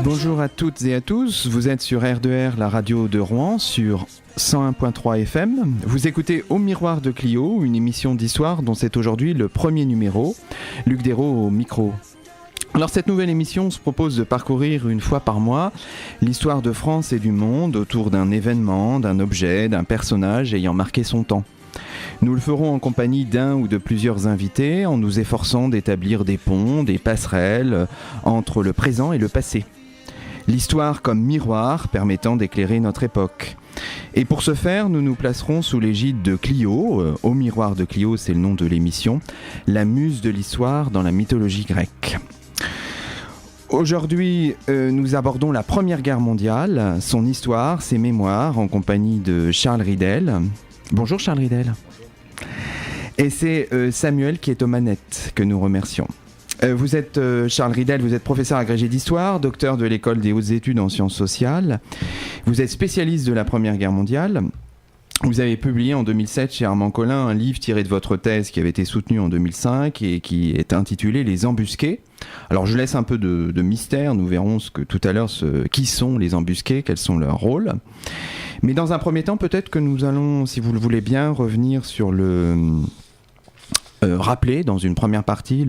Bonjour à toutes et à tous, vous êtes sur R2R, la radio de Rouen, sur 101.3 FM. Vous écoutez Au Miroir de Clio, une émission d'histoire dont c'est aujourd'hui le premier numéro. Luc Dérault au micro. Alors cette nouvelle émission se propose de parcourir une fois par mois l'histoire de France et du monde autour d'un événement, d'un objet, d'un personnage ayant marqué son temps. Nous le ferons en compagnie d'un ou de plusieurs invités en nous efforçant d'établir des ponts, des passerelles entre le présent et le passé. L'histoire comme miroir permettant d'éclairer notre époque. Et pour ce faire, nous nous placerons sous l'égide de Clio, Au Miroir de Clio, c'est le nom de l'émission, la muse de l'histoire dans la mythologie grecque. Aujourd'hui, nous abordons la Première Guerre mondiale, son histoire, ses mémoires, en compagnie de Charles Ridel. Bonjour Charles Ridel. Et c'est Samuel qui est aux manettes, que nous remercions. Vous êtes Charles Ridel, vous êtes professeur agrégé d'histoire, docteur de l'école des hautes études en sciences sociales. Vous êtes spécialiste de la Première Guerre mondiale. Vous avez publié en 2007 chez Armand Collin un livre tiré de votre thèse qui avait été soutenue en 2005 et qui est intitulé « Les embusqués ». Alors je laisse un peu de mystère, nous verrons tout à l'heure qui sont les embusqués, quels sont leurs rôles. Mais dans un premier temps, peut-être que nous allons, si vous le voulez bien, revenir sur rappeler dans une première partie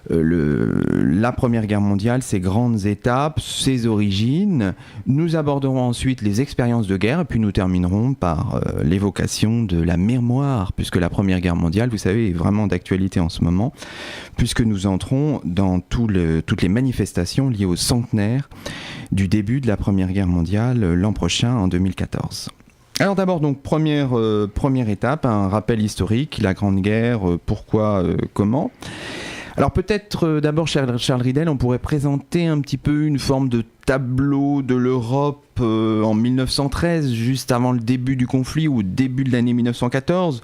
la Première Guerre mondiale, ses grandes étapes, ses origines. Nous aborderons ensuite les expériences de guerre et puis nous terminerons par l'évocation de la mémoire, puisque la Première Guerre mondiale, vous savez, est vraiment d'actualité en ce moment, puisque nous entrons dans toutes les manifestations liées au centenaire du début de la Première Guerre mondiale l'an prochain, en 2014. Alors d'abord, donc, première étape, un rappel historique, la Grande Guerre, pourquoi, comment. Alors peut-être d'abord, Charles Ridel, on pourrait présenter un petit peu une forme de tableau de l'Europe en 1913, juste avant le début du conflit ou début de l'année 1914.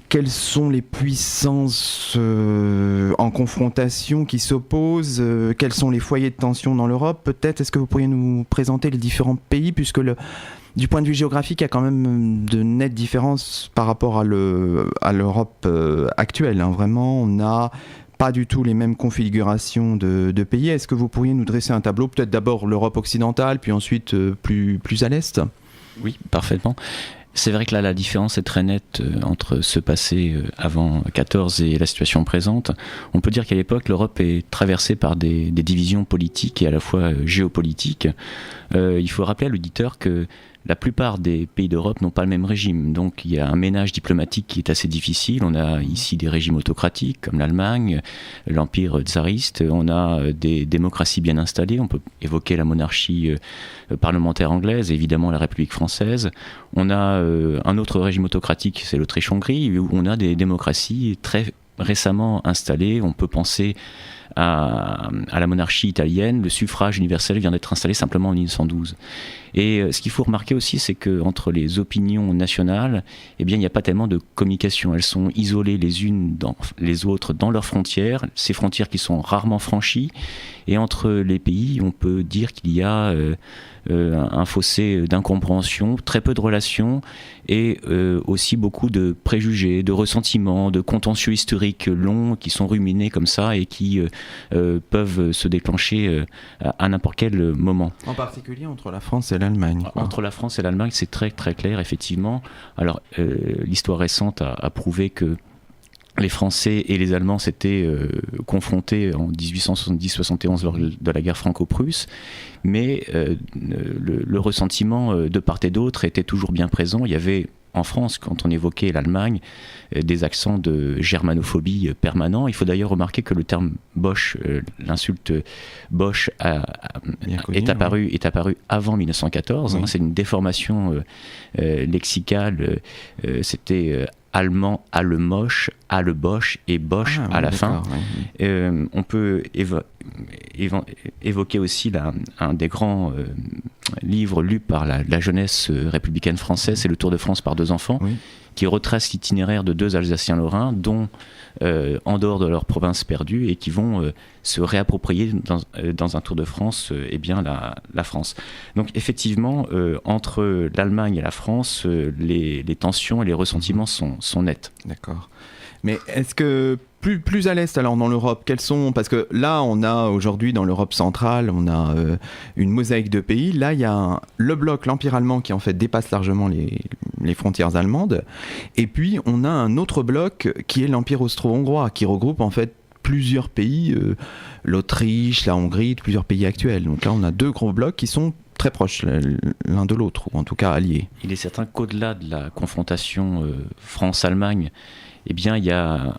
Quelles sont les puissances en confrontation qui s'opposent? Quels sont les foyers de tension dans l'Europe? Peut-être, est-ce que vous pourriez nous présenter les différents pays, puisque du point de vue géographique, il y a quand même de nettes différences par rapport à l'Europe actuelle. Hein. Vraiment, on n'a pas du tout les mêmes configurations de pays. Est-ce que vous pourriez nous dresser un tableau, peut-être d'abord l'Europe occidentale, puis ensuite plus à l'Est? Oui, parfaitement. C'est vrai que là, la différence est très nette entre ce passé avant 14 et la situation présente. On peut dire qu'à l'époque, l'Europe est traversée par des divisions politiques et à la fois géopolitiques. Il faut rappeler à l'auditeur que la plupart des pays d'Europe n'ont pas le même régime. Donc il y a un ménage diplomatique qui est assez difficile. On a ici des régimes autocratiques comme l'Allemagne, l'Empire tsariste. On a des démocraties bien installées. On peut évoquer la monarchie parlementaire anglaise et évidemment la République française. On a un autre régime autocratique, c'est l'Autriche-Hongrie, où on a des démocraties très récemment installées. On peut penser à la monarchie italienne. Le suffrage universel vient d'être installé simplement en 1912. Et ce qu'il faut remarquer aussi, c'est qu'entre les opinions nationales, eh bien, il n'y a pas tellement de communication. Elles sont isolées les unes dans les autres dans leurs frontières, ces frontières qui sont rarement franchies. Et entre les pays, on peut dire qu'il y a un fossé d'incompréhension, très peu de relations et aussi beaucoup de préjugés, de ressentiments, de contentieux historiques longs qui sont ruminés comme ça et qui peuvent se déclencher à n'importe quel moment. En particulier entre la France et l'Allemagne. Entre la France et l'Allemagne, c'est très très clair, effectivement. Alors, l'histoire récente a prouvé que les Français et les Allemands s'étaient confrontés en 1870-71 lors de la guerre franco-prusse, mais le ressentiment de part et d'autre était toujours bien présent. Il y avait en France, quand on évoquait l'Allemagne, des accents de germanophobie permanents. Il faut d'ailleurs remarquer que le terme Boche, l'insulte Boche est apparu avant 1914. Oui. Hein, c'est une déformation lexicale. C'était allemand, Allemoche, Alleboche et Bosch à la fin. Oui. On peut évoquer aussi un des grands livres lus par la jeunesse républicaine française, c'est Le Tour de France par deux enfants, oui, qui retrace l'itinéraire de deux Alsaciens lorrains, dont en dehors de leur province perdue, et qui vont se réapproprier dans un Tour de France eh bien la France. Donc effectivement, entre l'Allemagne et la France, les tensions et les ressentiments sont nets. D'accord. Mais est-ce que plus à l'est alors dans l'Europe, quels sont, parce que là on a aujourd'hui dans l'Europe centrale, on a une mosaïque de pays. Là il y a le bloc, l'Empire allemand qui en fait dépasse largement les frontières allemandes. Et puis on a un autre bloc qui est l'Empire austro-hongrois, qui regroupe en fait plusieurs pays, l'Autriche, la Hongrie, plusieurs pays actuels. Donc là on a deux gros blocs qui sont très proches l'un de l'autre, ou en tout cas alliés. Il est certain qu'au-delà de la confrontation France-Allemagne, eh bien, il y a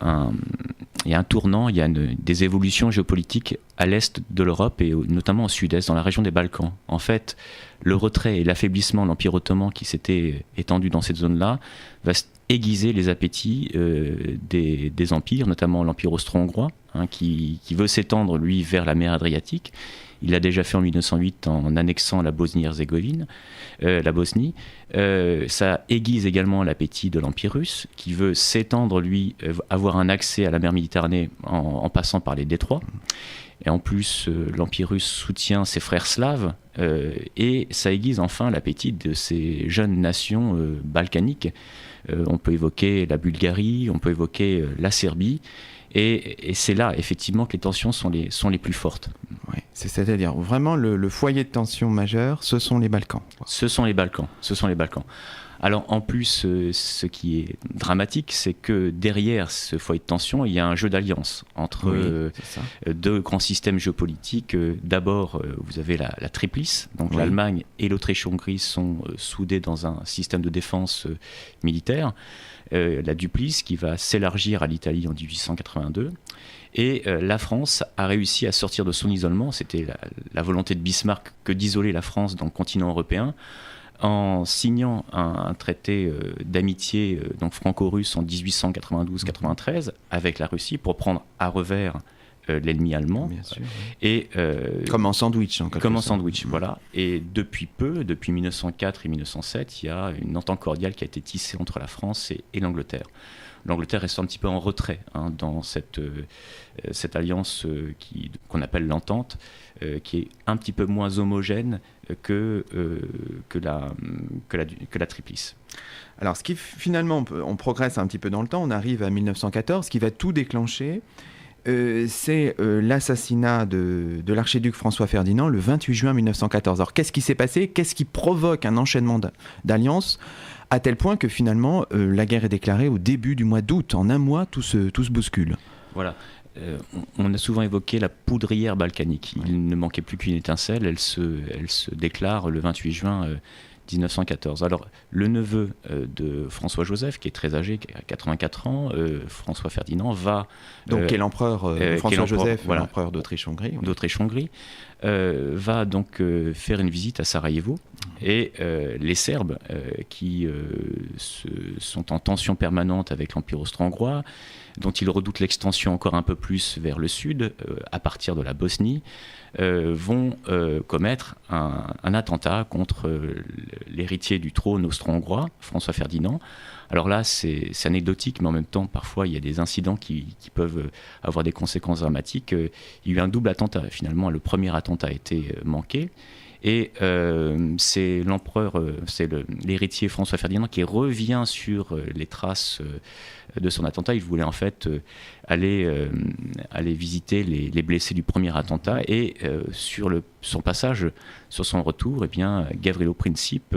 un tournant, il y a des évolutions géopolitiques à l'est de l'Europe et notamment au sud-est, dans la région des Balkans. En fait, le retrait et l'affaiblissement de l'Empire ottoman qui s'était étendu dans cette zone-là va aiguiser les appétits des empires, notamment l'Empire austro-hongrois, qui veut s'étendre, lui, vers la mer Adriatique. Il l'a déjà fait en 1908 en annexant la Bosnie-Herzégovine, la Bosnie. Ça aiguise également l'appétit de l'Empire russe, qui veut s'étendre, lui, avoir un accès à la mer Méditerranée en passant par les détroits. Et en plus, l'Empire russe soutient ses frères slaves, et ça aiguise enfin l'appétit de ces jeunes nations balkaniques. On peut évoquer la Bulgarie, on peut évoquer la Serbie. Et c'est là, effectivement, que les tensions sont les plus fortes. Ouais, c'est-à-dire, vraiment, le foyer de tension majeur, ce sont les Balkans. Ce sont les Balkans. Alors, en plus, ce qui est dramatique, c'est que derrière ce foyer de tension, il y a un jeu d'alliance entre deux grands systèmes géopolitiques. D'abord, vous avez la triplice. Donc, l'Allemagne et l'Autriche-Hongrie sont soudés dans un système de défense militaire. La duplice qui va s'élargir à l'Italie en 1882. Et la France a réussi à sortir de son isolement. C'était la volonté de Bismarck que d'isoler la France dans le continent européen, en signant un traité d'amitié donc franco-russe en 1892-93 avec la Russie pour prendre à revers l'ennemi allemand. Bien sûr, et comme en sandwich. Voilà. Et depuis 1904 et 1907, il y a une entente cordiale qui a été tissée entre la France et l'Angleterre. L'Angleterre reste un petit peu en retrait dans cette alliance qu'on appelle l'entente, qui est un petit peu moins homogène que la triplice. Alors, ce qui finalement, on progresse un petit peu dans le temps, on arrive à 1914, ce qui va tout déclencher. C'est l'assassinat de l'archiduc François Ferdinand le 28 juin 1914. Alors qu'est-ce qui s'est passé ? Qu'est-ce qui provoque un enchaînement d'alliances à tel point que finalement la guerre est déclarée au début du mois d'août. En un mois, tout se bouscule. Voilà. On a souvent évoqué la poudrière balkanique. Il ne manquait plus qu'une étincelle. Elle se déclare le 28 juin 1914. Alors, le neveu de François-Joseph, qui est très âgé, qui a 84 ans, François Ferdinand, va... Donc, qui est l'empereur François-Joseph, voilà, l'empereur d'Autriche-Hongrie. D'Autriche-Hongrie, va donc faire une visite à Sarajevo. Et les Serbes, qui sont en tension permanente avec l'Empire austro-hongrois, dont ils redoutent l'extension encore un peu plus vers le sud, à partir de la Bosnie, vont commettre un attentat contre l'héritier du trône austro-hongrois, François Ferdinand. Alors là, c'est anecdotique, mais en même temps, parfois, il y a des incidents qui peuvent avoir des conséquences dramatiques. Il y a eu un double attentat. Finalement, le premier attentat a été manqué. Et c'est l'héritier François Ferdinand qui revient sur les traces de son attentat. Il voulait en fait aller visiter les blessés du premier attentat. Et sur son passage, sur son retour, eh bien, Gavrilo Princip,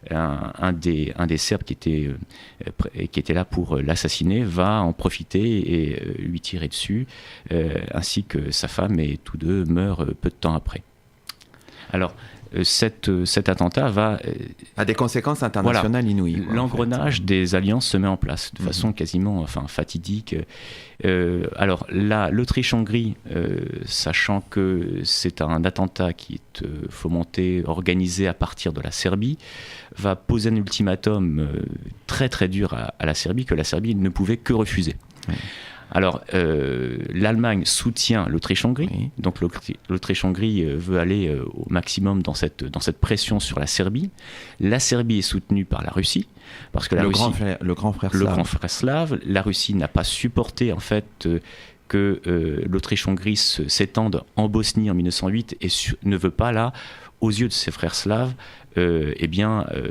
un des Serbes qui était là pour l'assassiner, va en profiter et lui tirer dessus, ainsi que sa femme, et tous deux meurent peu de temps après. Alors, cet attentat a des conséquences internationales inouïes. L'engrenage des alliances se met en place de façon quasiment fatidique. Alors là, l'Autriche-Hongrie, sachant que c'est un attentat qui est fomenté, organisé à partir de la Serbie, va poser un ultimatum très très dur à la Serbie, que la Serbie ne pouvait que refuser. Oui. Alors, l'Allemagne soutient l'Autriche-Hongrie, oui. Donc l'Autriche-Hongrie veut aller au maximum dans cette pression sur la Serbie. La Serbie est soutenue par la Russie, parce que le grand frère slave. La Russie n'a pas supporté en fait que l'Autriche-Hongrie s'étende en Bosnie en 1908 et ne veut pas là, aux yeux de ses frères slaves,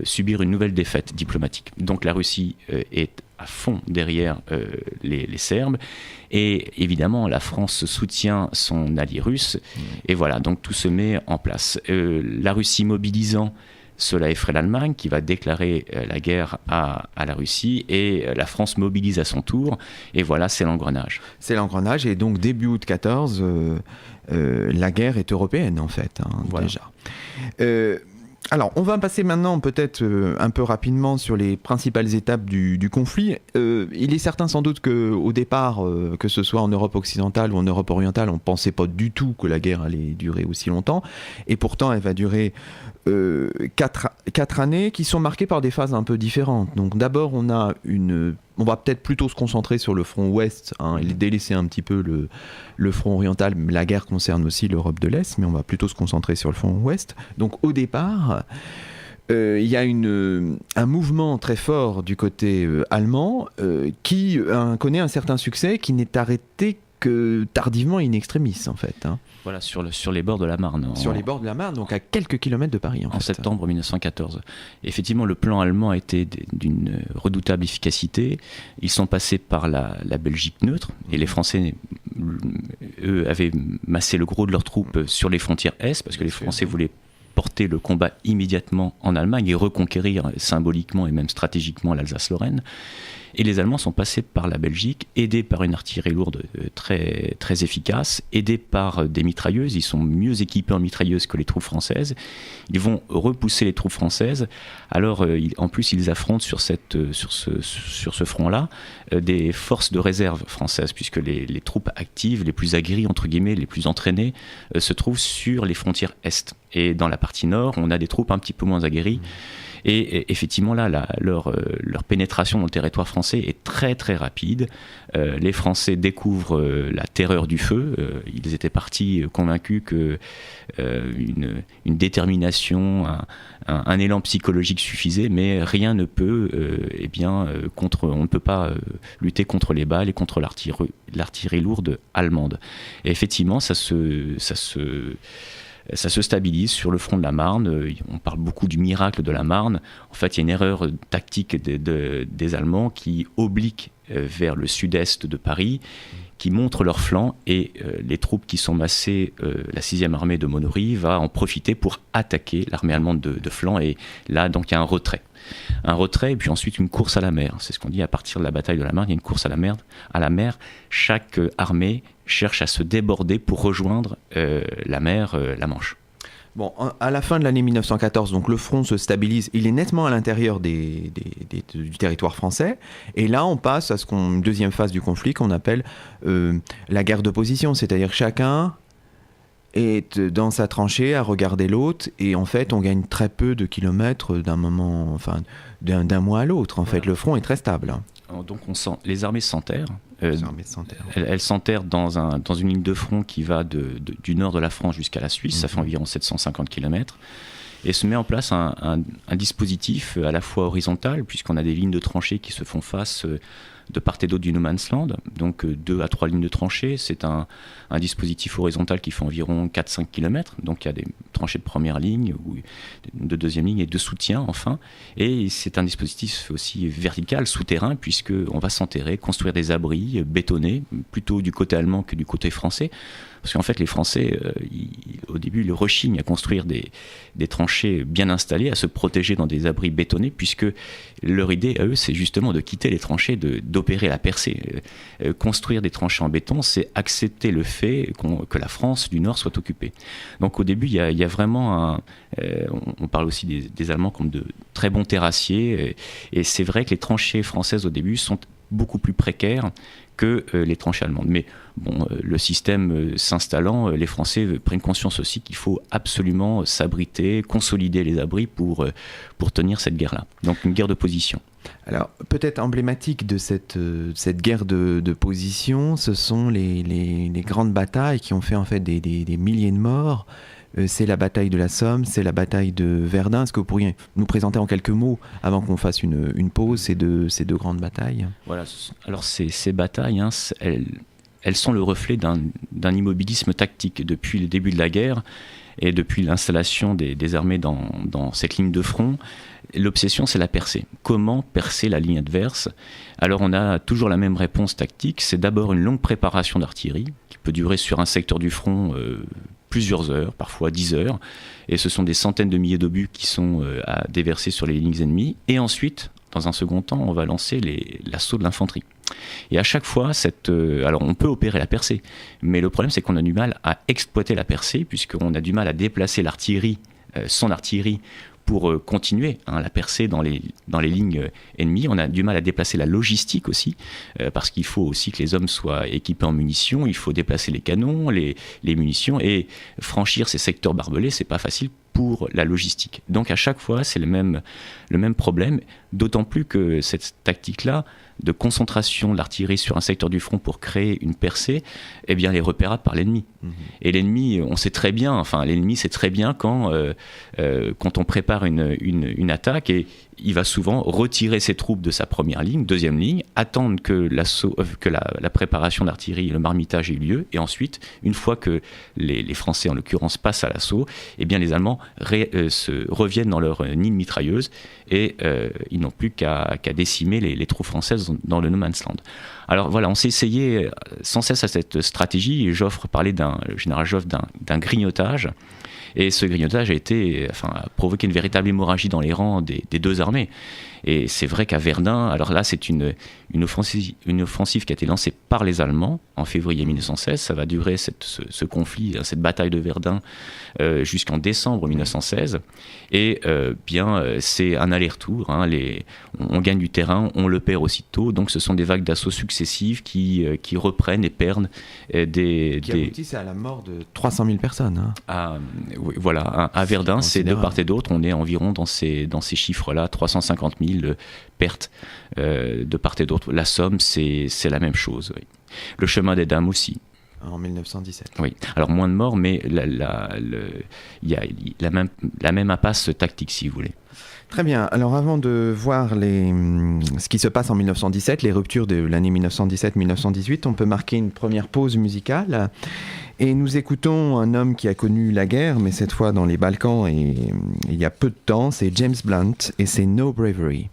subir une nouvelle défaite diplomatique. Donc la Russie est à fond derrière les Serbes. Et évidemment, la France soutient son allié russe. Et voilà, donc tout se met en place. La Russie mobilisant, cela effraie l'Allemagne qui va déclarer la guerre à la Russie, et la France mobilise à son tour. Et voilà, c'est l'engrenage. C'est l'engrenage, et donc début août 14, la guerre est européenne en fait, voilà. Déjà. Alors, on va passer maintenant peut-être un peu rapidement sur les principales étapes du conflit. Il est certain sans doute qu'au départ, que ce soit en Europe occidentale ou en Europe orientale, on ne pensait pas du tout que la guerre allait durer aussi longtemps. Et pourtant, elle va durer 4 années qui sont marquées par des phases un peu différentes. Donc d'abord, on va peut-être plutôt se concentrer sur le front ouest, et délaisser un petit peu le front oriental. La guerre concerne aussi l'Europe de l'Est, mais on va plutôt se concentrer sur le front ouest. Donc au départ, il y a un mouvement très fort du côté allemand qui connaît un certain succès, qui n'est arrêté que tardivement in extremis en fait. Voilà, sur les bords de la Marne. Sur les bords de la Marne, donc à quelques kilomètres de Paris. En septembre 1914. Effectivement, le plan allemand a été d'une redoutable efficacité. Ils sont passés par la Belgique neutre, et les Français, eux, avaient massé le gros de leurs troupes sur les frontières Est, parce que les Français voulaient porter le combat immédiatement en Allemagne et reconquérir symboliquement et même stratégiquement l'Alsace-Lorraine. Et les Allemands sont passés par la Belgique, aidés par une artillerie lourde très, très efficace, aidés par des mitrailleuses. Ils sont mieux équipés en mitrailleuses que les troupes françaises. Ils vont repousser les troupes françaises. Alors, en plus, ils affrontent sur ce front-là des forces de réserve françaises, puisque les troupes actives, les plus aguerries, entre guillemets, les plus entraînées, se trouvent sur les frontières Est. Et dans la partie Nord, on a des troupes un petit peu moins aguerries. Et effectivement, là, leur pénétration dans le territoire français est très très rapide. Les Français découvrent la terreur du feu. Ils étaient partis convaincus que une détermination, un élan psychologique suffisait, mais rien ne peut, on ne peut pas lutter contre les balles et contre l'artillerie lourde allemande. Et effectivement, ça se stabilise sur le front de la Marne. On parle beaucoup du miracle de la Marne. En fait, il y a une erreur tactique des Allemands qui oblique vers le sud-est de Paris, qui montre leur flanc, et les troupes qui sont massées, la 6e armée de Monory, va en profiter pour attaquer l'armée allemande de flanc. Et là, donc, il y a un retrait. Et puis ensuite une course à la mer. C'est ce qu'on dit à partir de la bataille de la Marne. Il y a une course à la mer. Chaque armée cherche à se déborder pour rejoindre la mer, la Manche. Bon, à la fin de l'année 1914, donc le front se stabilise. Il est nettement à l'intérieur du territoire français. Et là, on passe à une deuxième phase du conflit qu'on appelle la guerre d'opposition. C'est-à-dire chacun est dans sa tranchée à regarder l'autre, et en fait on gagne très peu de kilomètres d'un mois à l'autre. En fait, le front est très stable. Donc les armées s'enterrent. Elles s'enterrent dans une ligne de front qui va du nord de la France jusqu'à la Suisse. Ça fait environ 750 km. Et se met en place un dispositif à la fois horizontal, puisqu'on a des lignes de tranchées qui se font face de part et d'autre du no man's land, donc 2 à 3 lignes de tranchées. C'est un dispositif horizontal qui fait environ 4-5 km, donc il y a des tranchées de première ligne, ou de deuxième ligne, et de soutien enfin. Et c'est un dispositif aussi vertical, souterrain, puisqu'on va s'enterrer, construire des abris bétonnés, plutôt du côté allemand que du côté français. Parce qu'en fait, les Français, au début, ils rechignent à construire des tranchées bien installées, à se protéger dans des abris bétonnés, puisque leur idée, à eux, c'est justement de quitter les tranchées, d'opérer la percée. Construire des tranchées en béton, c'est accepter le fait que la France du Nord soit occupée. Donc au début, il y a vraiment on parle aussi des Allemands comme de très bons terrassiers, et c'est vrai que les tranchées françaises, au début, sont beaucoup plus précaires que les tranchées allemandes. Mais bon, le système s'installant, les Français prennent conscience aussi qu'il faut absolument s'abriter, consolider les abris pour tenir cette guerre-là. Donc une guerre de position. Alors, peut-être emblématique de cette guerre de position, ce sont les grandes batailles qui ont fait en fait des milliers de morts. C'est la bataille de la Somme, c'est la bataille de Verdun. Est-ce que vous pourriez nous présenter en quelques mots, avant qu'on fasse une pause, ces deux grandes batailles ? Voilà. Alors ces batailles, elles sont le reflet d'un immobilisme tactique depuis le début de la guerre et depuis l'installation des armées dans cette ligne de front. l'obsession, c'est la percée. Comment percer la ligne adverse? Alors on a toujours la même réponse tactique, c'est d'abord une longue préparation d'artillerie, qui peut durer sur un secteur du front plusieurs heures, parfois 10 heures, et ce sont des centaines de milliers d'obus qui sont à déverser sur les lignes ennemies, et ensuite, dans un second temps, on va lancer l'assaut de l'infanterie. Et à chaque fois, alors on peut opérer la percée, mais le problème c'est qu'on a du mal à exploiter la percée, puisqu'on a du mal à déplacer l'artillerie, son artillerie, pour continuer la percée dans les lignes ennemies. On a du mal à déplacer la logistique aussi, parce qu'il faut aussi que les hommes soient équipés en munitions, il faut déplacer les canons, les munitions, et franchir ces secteurs barbelés, c'est pas facile pour la logistique. Donc à chaque fois, c'est le même problème, d'autant plus que cette tactique-là, de concentration de l'artillerie sur un secteur du front pour créer une percée, eh bien, elle est repérable par l'ennemi. Et l'ennemi, on sait très bien, l'ennemi sait très bien quand on prépare une attaque, et il va souvent retirer ses troupes de sa première ligne, deuxième ligne, attendre que la préparation d'artillerie, le marmitage ait eu lieu, et ensuite, une fois que les Français, en l'occurrence, passent à l'assaut, eh bien, les Allemands reviennent dans leur nid de mitrailleuses, et ils n'ont plus qu'à décimer les troupes françaises dans le no man's land. Alors voilà, on s'est essayé sans cesse à cette stratégie, et le général Joffre d'un grignotage. Et ce grignotage a provoqué une véritable hémorragie dans les rangs des deux armées. Et c'est vrai qu'à Verdun, alors là, c'est une offensive qui a été lancée par les Allemands en février 1916. Ça va durer ce conflit, cette bataille de Verdun jusqu'en décembre 1916. Et c'est un aller-retour. On gagne du terrain, on le perd aussitôt. Donc ce sont des vagues d'assaut successives qui reprennent et perdent qui aboutissent à la mort de 300 000 personnes. Oui, voilà, à Verdun, c'est de part et d'autre. On est environ dans ces chiffres-là, 350 000 pertes de part et d'autre. La Somme, c'est la même chose. Oui. Le chemin des Dames aussi. En 1917. Oui, alors moins de morts, mais il y a la même impasse tactique, si vous voulez. Très bien. Alors avant de voir ce qui se passe en 1917, les ruptures de l'année 1917-1918, on peut marquer une première pause musicale. Et nous écoutons un homme qui a connu la guerre, mais cette fois dans les Balkans, et il y a peu de temps, c'est James Blunt, et c'est No Bravery.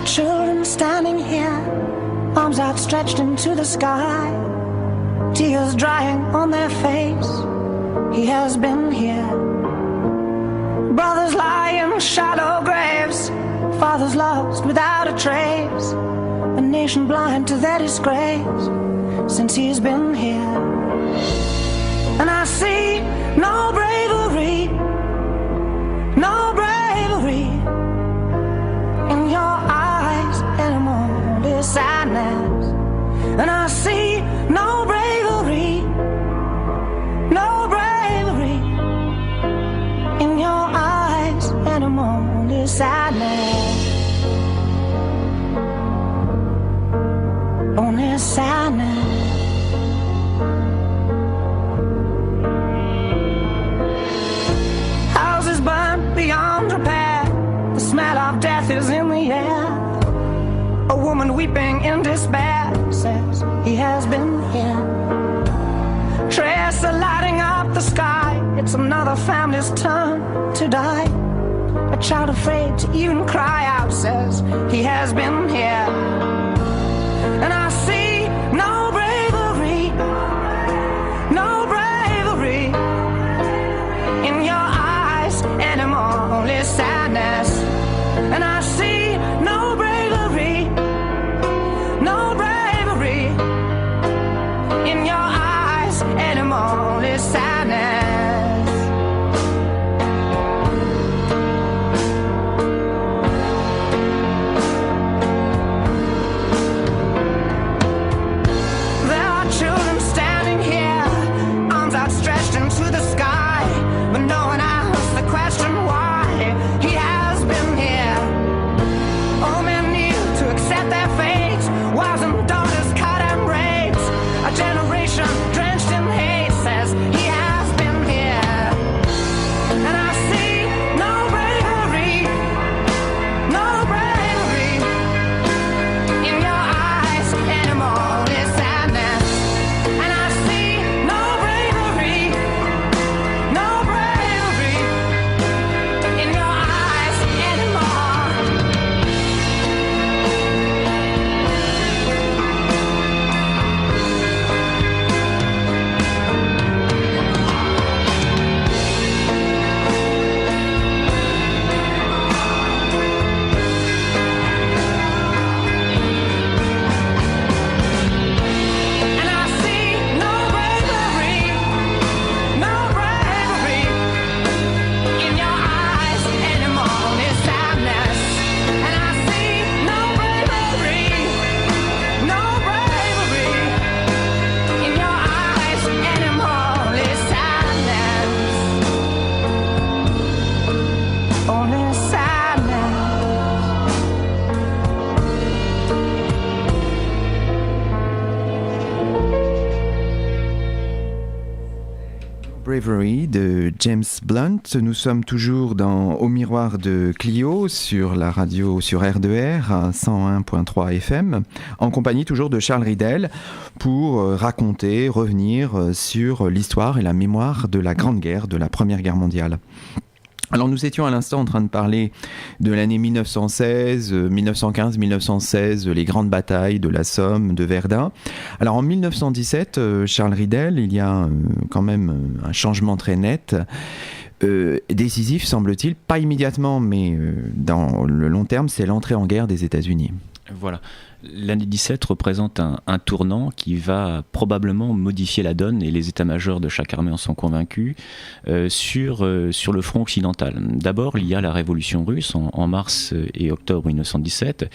Children standing here, arms outstretched into the sky, tears drying on their face. He has been here. Brothers lie in shallow graves, fathers lost without a trace, a nation blind to their disgrace since he's been here. And I see no bravery, no bravery in your eyes anymore, this sadness. And I see no bravery, no bravery in your eyes anymore, this sadness. Only sadness. Houses burnt beyond repair, the smell of death is in the air. A woman weeping in despair says he has been here. Trails are lighting up the sky, it's another family's turn to die. A child afraid to even cry out says he has been here. And I see no bravery, no bravery in your eyes anymore, only sadness. And I see no bravery, no bravery in your eyes anymore, only sadness. There are children standing here, arms outstretched into the sky, but no one asks the question why. He only sadness. Bravery de James Blunt. Nous sommes toujours Au Miroir de Clio sur la radio, sur R2R à 101.3 FM, en compagnie toujours de Charles Ridel pour revenir sur l'histoire et la mémoire de la Grande Guerre, de la Première Guerre mondiale. Alors nous étions à l'instant en train de parler de l'année 1916, 1915, 1916, les grandes batailles de la Somme, de Verdun. Alors en 1917, Charles Ridel, il y a quand même un changement très net, décisif semble-t-il, pas immédiatement mais dans le long terme, c'est l'entrée en guerre des États-Unis. Voilà. L'année 17 représente un tournant qui va probablement modifier la donne, et les états-majors de chaque armée en sont convaincus, sur le front occidental. D'abord, il y a la révolution russe en mars et octobre 1917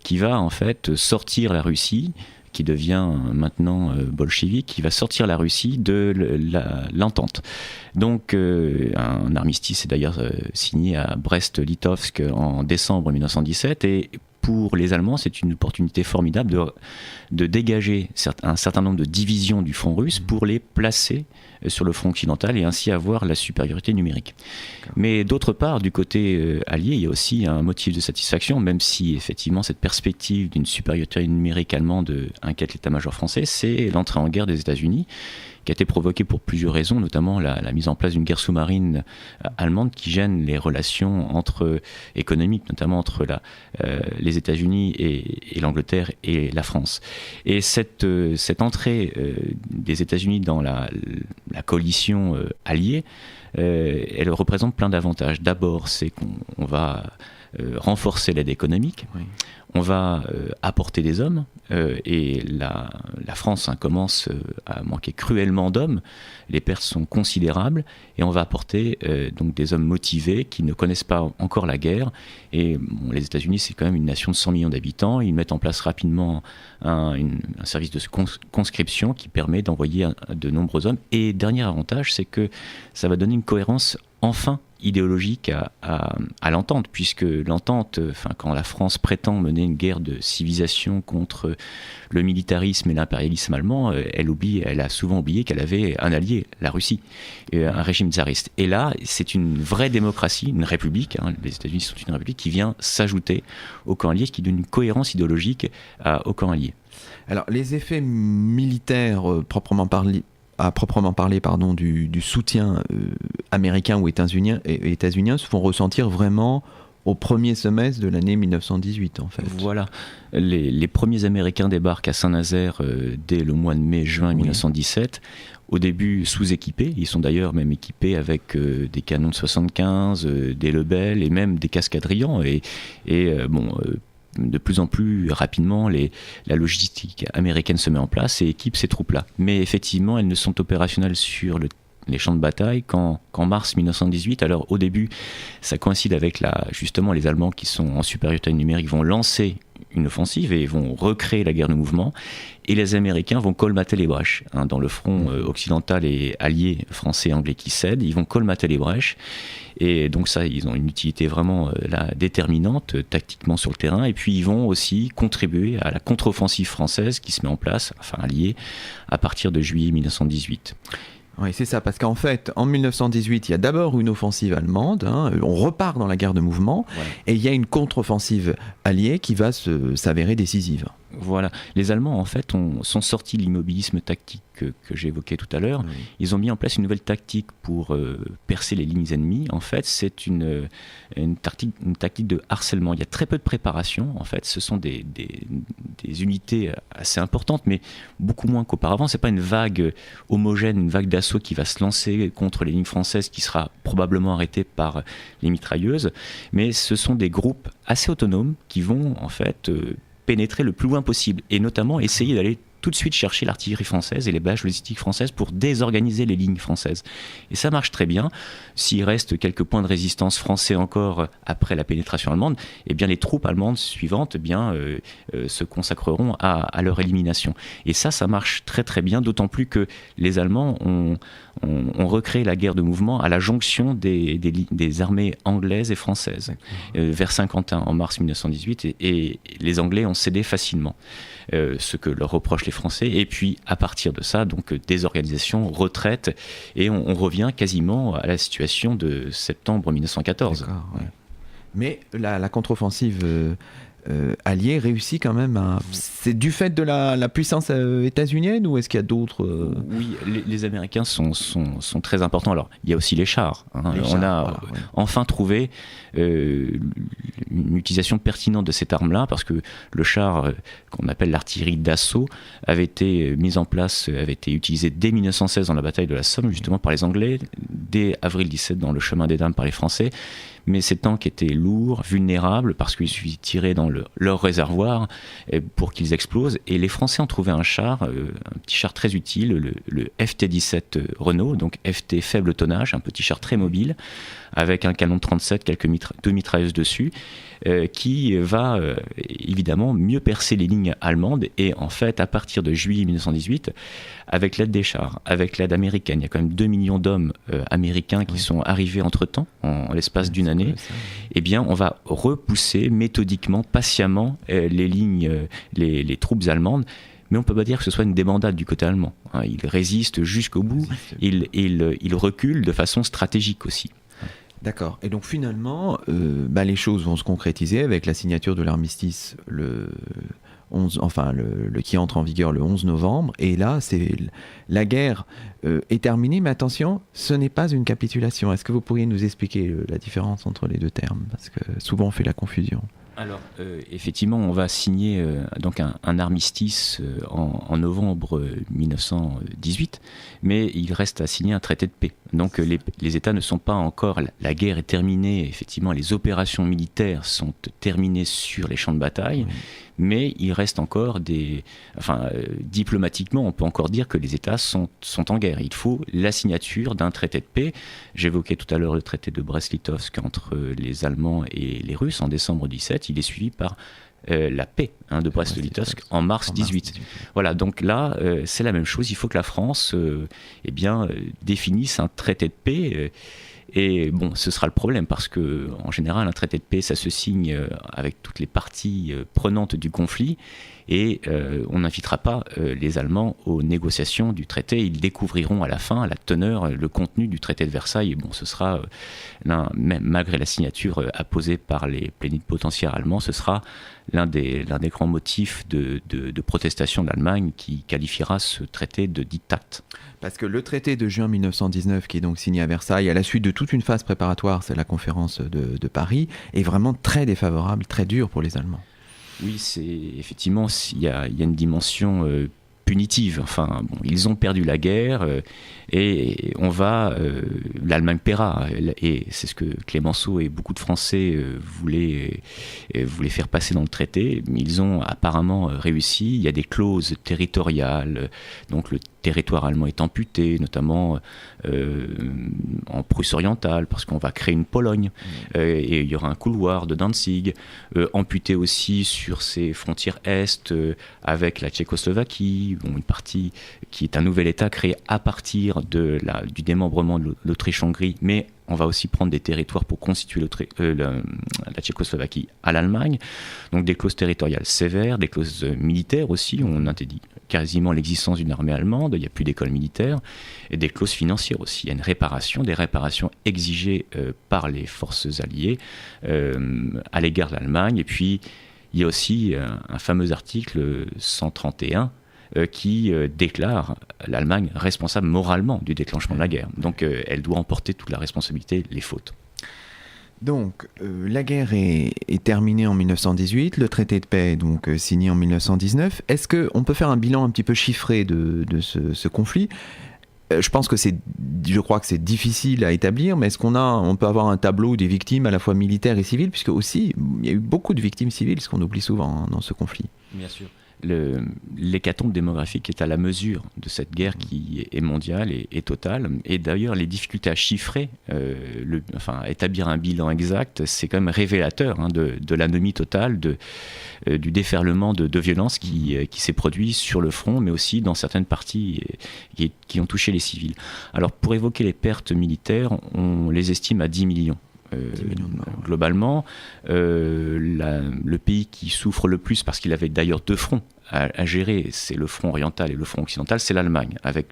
qui va en fait sortir la Russie, qui devient maintenant bolchevique, qui va sortir la Russie de l'entente. Donc un armistice est d'ailleurs signé à Brest-Litovsk en décembre 1917, et pour les Allemands, c'est une opportunité formidable de dégager un certain nombre de divisions du front russe pour les placer sur le front occidental et ainsi avoir la supériorité numérique. Mais d'autre part, du côté allié, il y a aussi un motif de satisfaction, même si effectivement cette perspective d'une supériorité numérique allemande inquiète l'état-major français, c'est l'entrée en guerre des États-Unis, qui a été provoquée pour plusieurs raisons, notamment la mise en place d'une guerre sous-marine allemande qui gêne les relations économiques, notamment entre les États-Unis et l'Angleterre et la France. Et cette entrée des États-Unis dans la coalition alliée, elle représente plein d'avantages. D'abord, c'est qu'on va renforcer l'aide économique. Oui. On va apporter des hommes, et la France commence à manquer cruellement d'hommes. Les pertes sont considérables, et on va apporter donc des hommes motivés qui ne connaissent pas encore la guerre. Et les États-Unis, c'est quand même une nation de 100 millions d'habitants. Ils mettent en place rapidement un service de conscription qui permet d'envoyer de nombreux hommes. Et dernier avantage, c'est que ça va donner une cohérence enfin idéologique à l'entente, puisque l'entente, quand la France prétend mener une guerre de civilisation contre le militarisme et l'impérialisme allemand, elle a souvent oublié qu'elle avait un allié, la Russie, un régime tsariste. Et là, c'est une vraie démocratie, une république, les États-Unis sont une république qui vient s'ajouter au camp allié, qui donne une cohérence idéologique au camp allié. Alors, les effets militaires proprement parlé du soutien américain ou états-unien se font ressentir vraiment au premier semestre de l'année 1918 en fait. Voilà, les premiers Américains débarquent à Saint-Nazaire dès le mois de mai-juin 1917. Au début sous-équipés, ils sont d'ailleurs même équipés avec des canons de 75, des Lebel et même des cascadrians de plus en plus rapidement, la logistique américaine se met en place et équipe ces troupes-là. Mais effectivement, elles ne sont opérationnelles sur les champs de bataille qu'en mars 1918. Alors au début, ça coïncide avec justement les Allemands qui sont en supériorité numérique vont lancer une offensive et vont recréer la guerre de mouvement, et les Américains vont colmater les brèches dans le front occidental et allié français et anglais qui cèdent. Ils vont colmater les brèches, et donc ça, ils ont une utilité vraiment déterminante tactiquement sur le terrain, et puis ils vont aussi contribuer à la contre-offensive française qui se met en place, alliée, à partir de juillet 1918. Oui, c'est ça, parce qu'en fait, en 1918, il y a d'abord une offensive allemande, on repart dans la guerre de mouvement, et il y a une contre-offensive alliée qui va s'avérer décisive. Voilà, les Allemands en fait sont sortis de l'immobilisme tactique que j'évoquais tout à l'heure. Oui. Ils ont mis en place une nouvelle tactique pour percer les lignes ennemies. En fait, c'est une tactique de harcèlement. Il y a très peu de préparation. En fait, ce sont des unités assez importantes, mais beaucoup moins qu'auparavant. C'est pas une vague homogène, une vague d'assaut qui va se lancer contre les lignes françaises, qui sera probablement arrêtée par les mitrailleuses. Mais ce sont des groupes assez autonomes qui vont en fait pénétrer le plus loin possible, et notamment essayer d'aller tout de suite chercher l'artillerie française et les bases logistiques françaises pour désorganiser les lignes françaises. Et ça marche très bien. S'il reste quelques points de résistance français encore après la pénétration allemande, eh bien les troupes allemandes suivantes se consacreront à leur élimination. Et ça marche très très bien, d'autant plus que les Allemands ont recréé la guerre de mouvement à la jonction des armées anglaises et françaises vers Saint-Quentin en mars 1918, et les Anglais ont cédé facilement, ce que leur reprochent les Français. Et puis à partir de ça, donc désorganisation, retraite, et on revient quasiment à la situation de septembre 1914. D'accord, ouais. Mais la contre-offensive alliée réussit quand même à... C'est du fait de la puissance états-unienne, ou est-ce qu'il y a d'autres... Oui, les Américains sont très importants. Alors, il y a aussi les chars. On a enfin trouvé une utilisation pertinente de cette arme-là, parce que le char, qu'on appelle l'artillerie d'assaut, avait été utilisé dès 1916 dans la bataille de la Somme, justement par les Anglais, dès avril 17 dans le chemin des Dames par les Français. Mais ces tanks étaient lourds, vulnérables, parce qu'il suffit de tirer dans leur réservoir pour qu'ils explosent. Et les Français ont trouvé un petit char très utile, le FT-17 Renault, donc FT faible tonnage, un petit char très mobile, avec un canon de 37, deux mitrailleuses dessus, qui va évidemment mieux percer les lignes allemandes. Et en fait, à partir de juillet 1918, avec l'aide des chars, avec l'aide américaine, il y a quand même 2 millions d'hommes américains qui sont arrivés entre-temps, en l'espace d'une année, eh bien on va repousser méthodiquement, patiemment les lignes, les troupes allemandes. Mais on ne peut pas dire que ce soit une débandade du côté allemand. Ils résistent jusqu'au bout, ils reculent de façon stratégique aussi. D'accord. Et donc finalement, les choses vont se concrétiser avec la signature de l'armistice qui entre en vigueur le 11 novembre. Et là, la guerre est terminée. Mais attention, ce n'est pas une capitulation. Est-ce que vous pourriez nous expliquer la différence entre les deux termes? Parce que souvent on fait la confusion. Alors, effectivement, on va signer donc un armistice en novembre 1918, mais il reste à signer un traité de paix. Donc, les États ne sont pas encore... La guerre est terminée, effectivement, les opérations militaires sont terminées sur les champs de bataille, mais il reste encore diplomatiquement, on peut encore dire que les États sont en guerre. Il faut la signature d'un traité de paix. J'évoquais tout à l'heure le traité de Brest-Litovsk entre les Allemands et les Russes en décembre 17. Il est suivi par la paix de Brest-Litovsk en mars 18. Voilà, donc là, c'est la même chose. Il faut que la France définisse un traité de paix. Et bon, ce sera le problème, parce que en général, un traité de paix, ça se signe avec toutes les parties prenantes du conflit, et on n'invitera pas les Allemands aux négociations du traité. Ils découvriront à la fin la teneur, le contenu du traité de Versailles. Et bon, ce sera, malgré la signature apposée par les plénipotentiaires allemands, ce sera l'un des grands motifs de protestation de l'Allemagne, qui qualifiera ce traité de diktat. Parce que le traité de juin 1919, qui est donc signé à Versailles, à la suite de toute une phase préparatoire, c'est la conférence de Paris, est vraiment très défavorable, très dur pour les Allemands. Oui, effectivement, il y a une dimension punitive. Enfin, bon, ils ont perdu la guerre et l'Allemagne paiera. Et c'est ce que Clémenceau et beaucoup de Français voulaient faire passer dans le traité. Mais ils ont apparemment réussi. Il y a des clauses territoriales. Donc le territoire allemand est amputé, notamment en Prusse orientale, parce qu'on va créer une Pologne. Et il y aura un couloir de Danzig, amputé aussi sur ses frontières est avec la Tchécoslovaquie, une partie qui est un nouvel État créé à partir du démembrement de l'Autriche-Hongrie, mais on va aussi prendre des territoires pour constituer la Tchécoslovaquie à l'Allemagne. Donc des clauses territoriales sévères, des clauses militaires aussi. On interdit quasiment l'existence d'une armée allemande, il n'y a plus d'école militaire, et des clauses financières aussi. Il y a des réparations exigées par les forces alliées à l'égard de l'Allemagne. Et puis il y a aussi un fameux article 131 qui déclare l'Allemagne responsable moralement du déclenchement de la guerre. Donc elle doit emporter toute la responsabilité, les fautes. Donc la guerre est terminée en 1918, le traité de paix est donc signé en 1919. Est-ce qu'on peut faire un bilan un petit peu chiffré de ce conflit ? Je crois que c'est difficile à établir, mais est-ce on peut avoir un tableau des victimes à la fois militaires et civiles, puisque aussi il y a eu beaucoup de victimes civiles, ce qu'on oublie souvent dans ce conflit. Bien sûr. l'hécatombe démographique est à la mesure de cette guerre qui est mondiale et totale. Et d'ailleurs, les difficultés à chiffrer, à établir un bilan exact, c'est quand même révélateur de l'anomie totale, du déferlement de violence qui s'est produit sur le front, mais aussi dans certaines parties qui ont touché les civils. Alors, pour évoquer les pertes militaires, on les estime à 10 millions. 10 millions de morts. Globalement, le pays qui souffre le plus, parce qu'il avait d'ailleurs 2 fronts à gérer, c'est le front oriental et le front occidental, c'est l'Allemagne, avec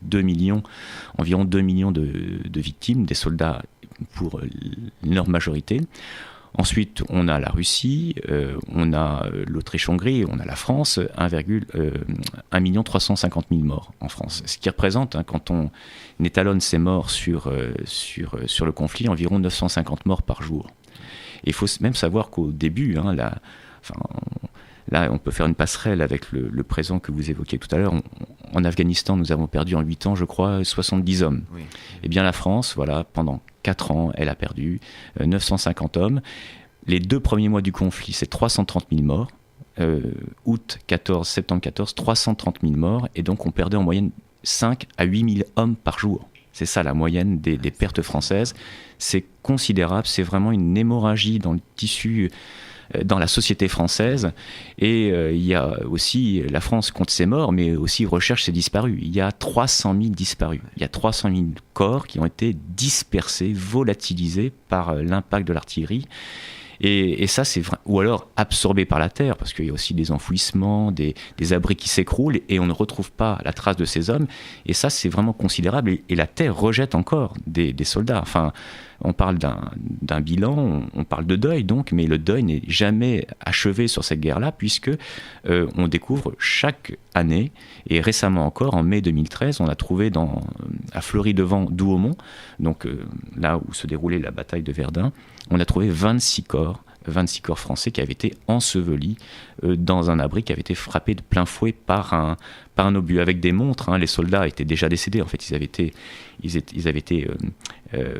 environ 2 millions de victimes, des soldats pour l'énorme majorité. Ensuite, on a la Russie, on a l'Autriche-Hongrie, on a la France, 1 350 000 morts en France. Ce qui représente, quand on étalonne ces morts sur le conflit, environ 950 morts par jour. Et il faut même savoir qu'au début, là, on peut faire une passerelle avec le présent que vous évoquiez tout à l'heure. En Afghanistan, nous avons perdu en 8 ans, je crois, 70 hommes. Oui. Eh bien, la France, pendant 4 ans, elle a perdu 950 hommes. Les 2 premiers mois du conflit, c'est 330 000 morts. Août 14, septembre 14, 330 000 morts. Et donc, on perdait en moyenne 5 à 8 000 hommes par jour. C'est ça la moyenne des pertes françaises. C'est considérable, c'est vraiment une hémorragie dans le tissu, dans la société française. Et il y a aussi, la France compte ses morts, mais aussi recherche ses disparus. Il y a 300 000 disparus. Il y a 300 000 corps qui ont été dispersés, volatilisés par l'impact de l'artillerie. Et ça, c'est vrai. Ou alors absorbés par la terre, parce qu'il y a aussi des enfouissements, des abris qui s'écroulent, et on ne retrouve pas la trace de ces hommes. Et ça, c'est vraiment considérable. Et la terre rejette encore des soldats. Enfin, on parle d'un bilan, on parle de deuil, donc, mais le deuil n'est jamais achevé sur cette guerre-là, puisque on découvre chaque année, et récemment encore, en mai 2013, on a trouvé à Fleury-Devant-Douaumont, donc là où se déroulait la bataille de Verdun, on a trouvé 26 corps français qui avaient été ensevelis dans un abri qui avait été frappé de plein fouet par un obus. Avec des montres, les soldats étaient déjà décédés. En fait, ils avaient été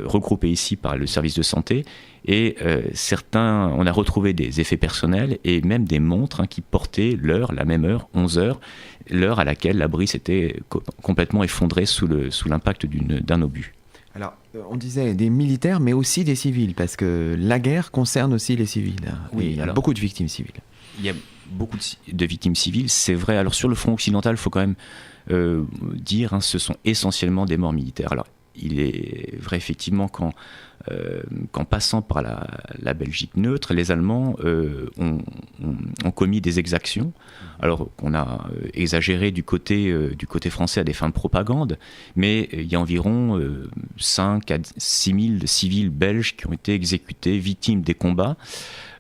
regroupés ici par le service de santé. Et certains, on a retrouvé des effets personnels et même des montres qui portaient l'heure, la même heure, 11 heures, l'heure à laquelle l'abri s'était complètement effondré sous l'impact d'un obus. Alors, on disait des militaires, mais aussi des civils, parce que la guerre concerne aussi les civils. Oui, il y a beaucoup de victimes civiles. Il y a beaucoup de victimes civiles, c'est vrai. Alors, sur le front occidental, il faut quand même dire, ce sont essentiellement des morts militaires. Alors, il est vrai effectivement qu'en passant par la Belgique neutre, les Allemands ont commis des exactions, alors qu'on a exagéré du côté français à des fins de propagande, mais il y a environ 5 à 6 000 civils belges qui ont été exécutés, victimes des combats.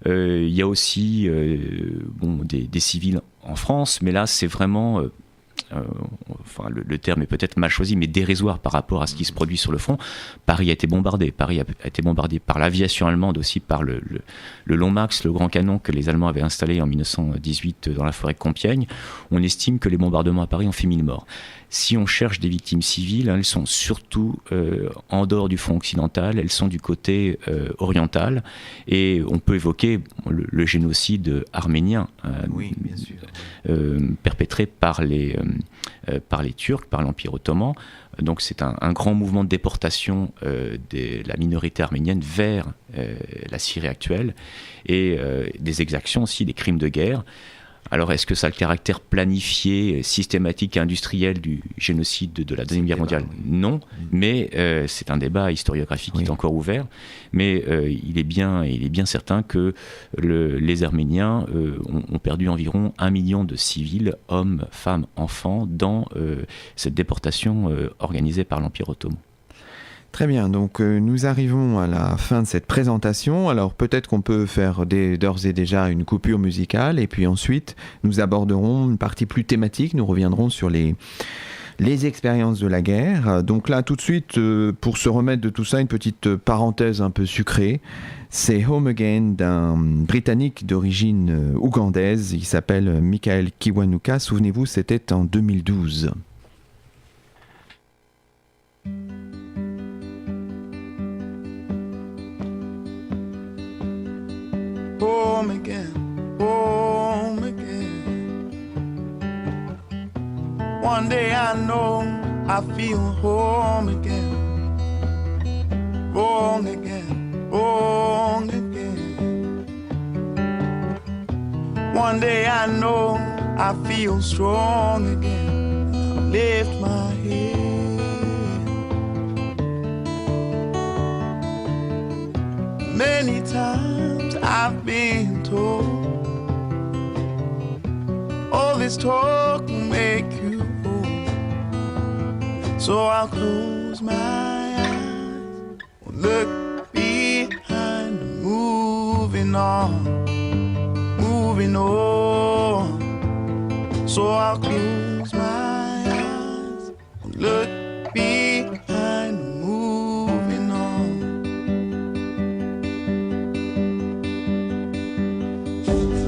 Il y a aussi des civils en France, mais là c'est vraiment... le terme est peut-être mal choisi, mais dérisoire par rapport à ce qui se produit sur le front. Paris a été bombardé. Paris a été bombardé par l'aviation allemande, aussi par le Long Max, le grand canon que les Allemands avaient installé en 1918 dans la forêt de Compiègne. On estime que les bombardements à Paris ont fait 1000 morts. Si on cherche des victimes civiles, elles sont surtout en dehors du front occidental, elles sont du côté oriental, et on peut évoquer le génocide arménien oui, bien sûr. Perpétré par les Turcs, par l'Empire ottoman. Donc c'est un grand mouvement de déportation de la minorité arménienne vers la Syrie actuelle, et des exactions aussi, des crimes de guerre. Alors, est-ce que ça a le caractère planifié, systématique et industriel du génocide de la Deuxième Guerre mondiale ? Non, mais c'est un débat historiographique qui est encore ouvert. Mais il est bien certain que les Arméniens ont perdu environ 1 million de civils, hommes, femmes, enfants, dans cette déportation organisée par l'Empire ottoman. Très bien, donc nous arrivons à la fin de cette présentation. Alors peut-être qu'on peut faire d'ores et déjà une coupure musicale, et puis ensuite nous aborderons une partie plus thématique, nous reviendrons sur les expériences de la guerre. Donc là tout de suite, pour se remettre de tout ça, une petite parenthèse un peu sucrée. C'est Home Again d'un Britannique d'origine ougandaise, il s'appelle Michael Kiwanuka. Souvenez-vous, c'était en 2012. Home again, One day I know I feel home again. Wrong again, wrong again. One day I know I feel strong again. I lift my head. Many times I've been told all this talk will make you old. So I'll close my eyes, look behind, moving on, moving on. So I'll close my eyes, look behind, moving on.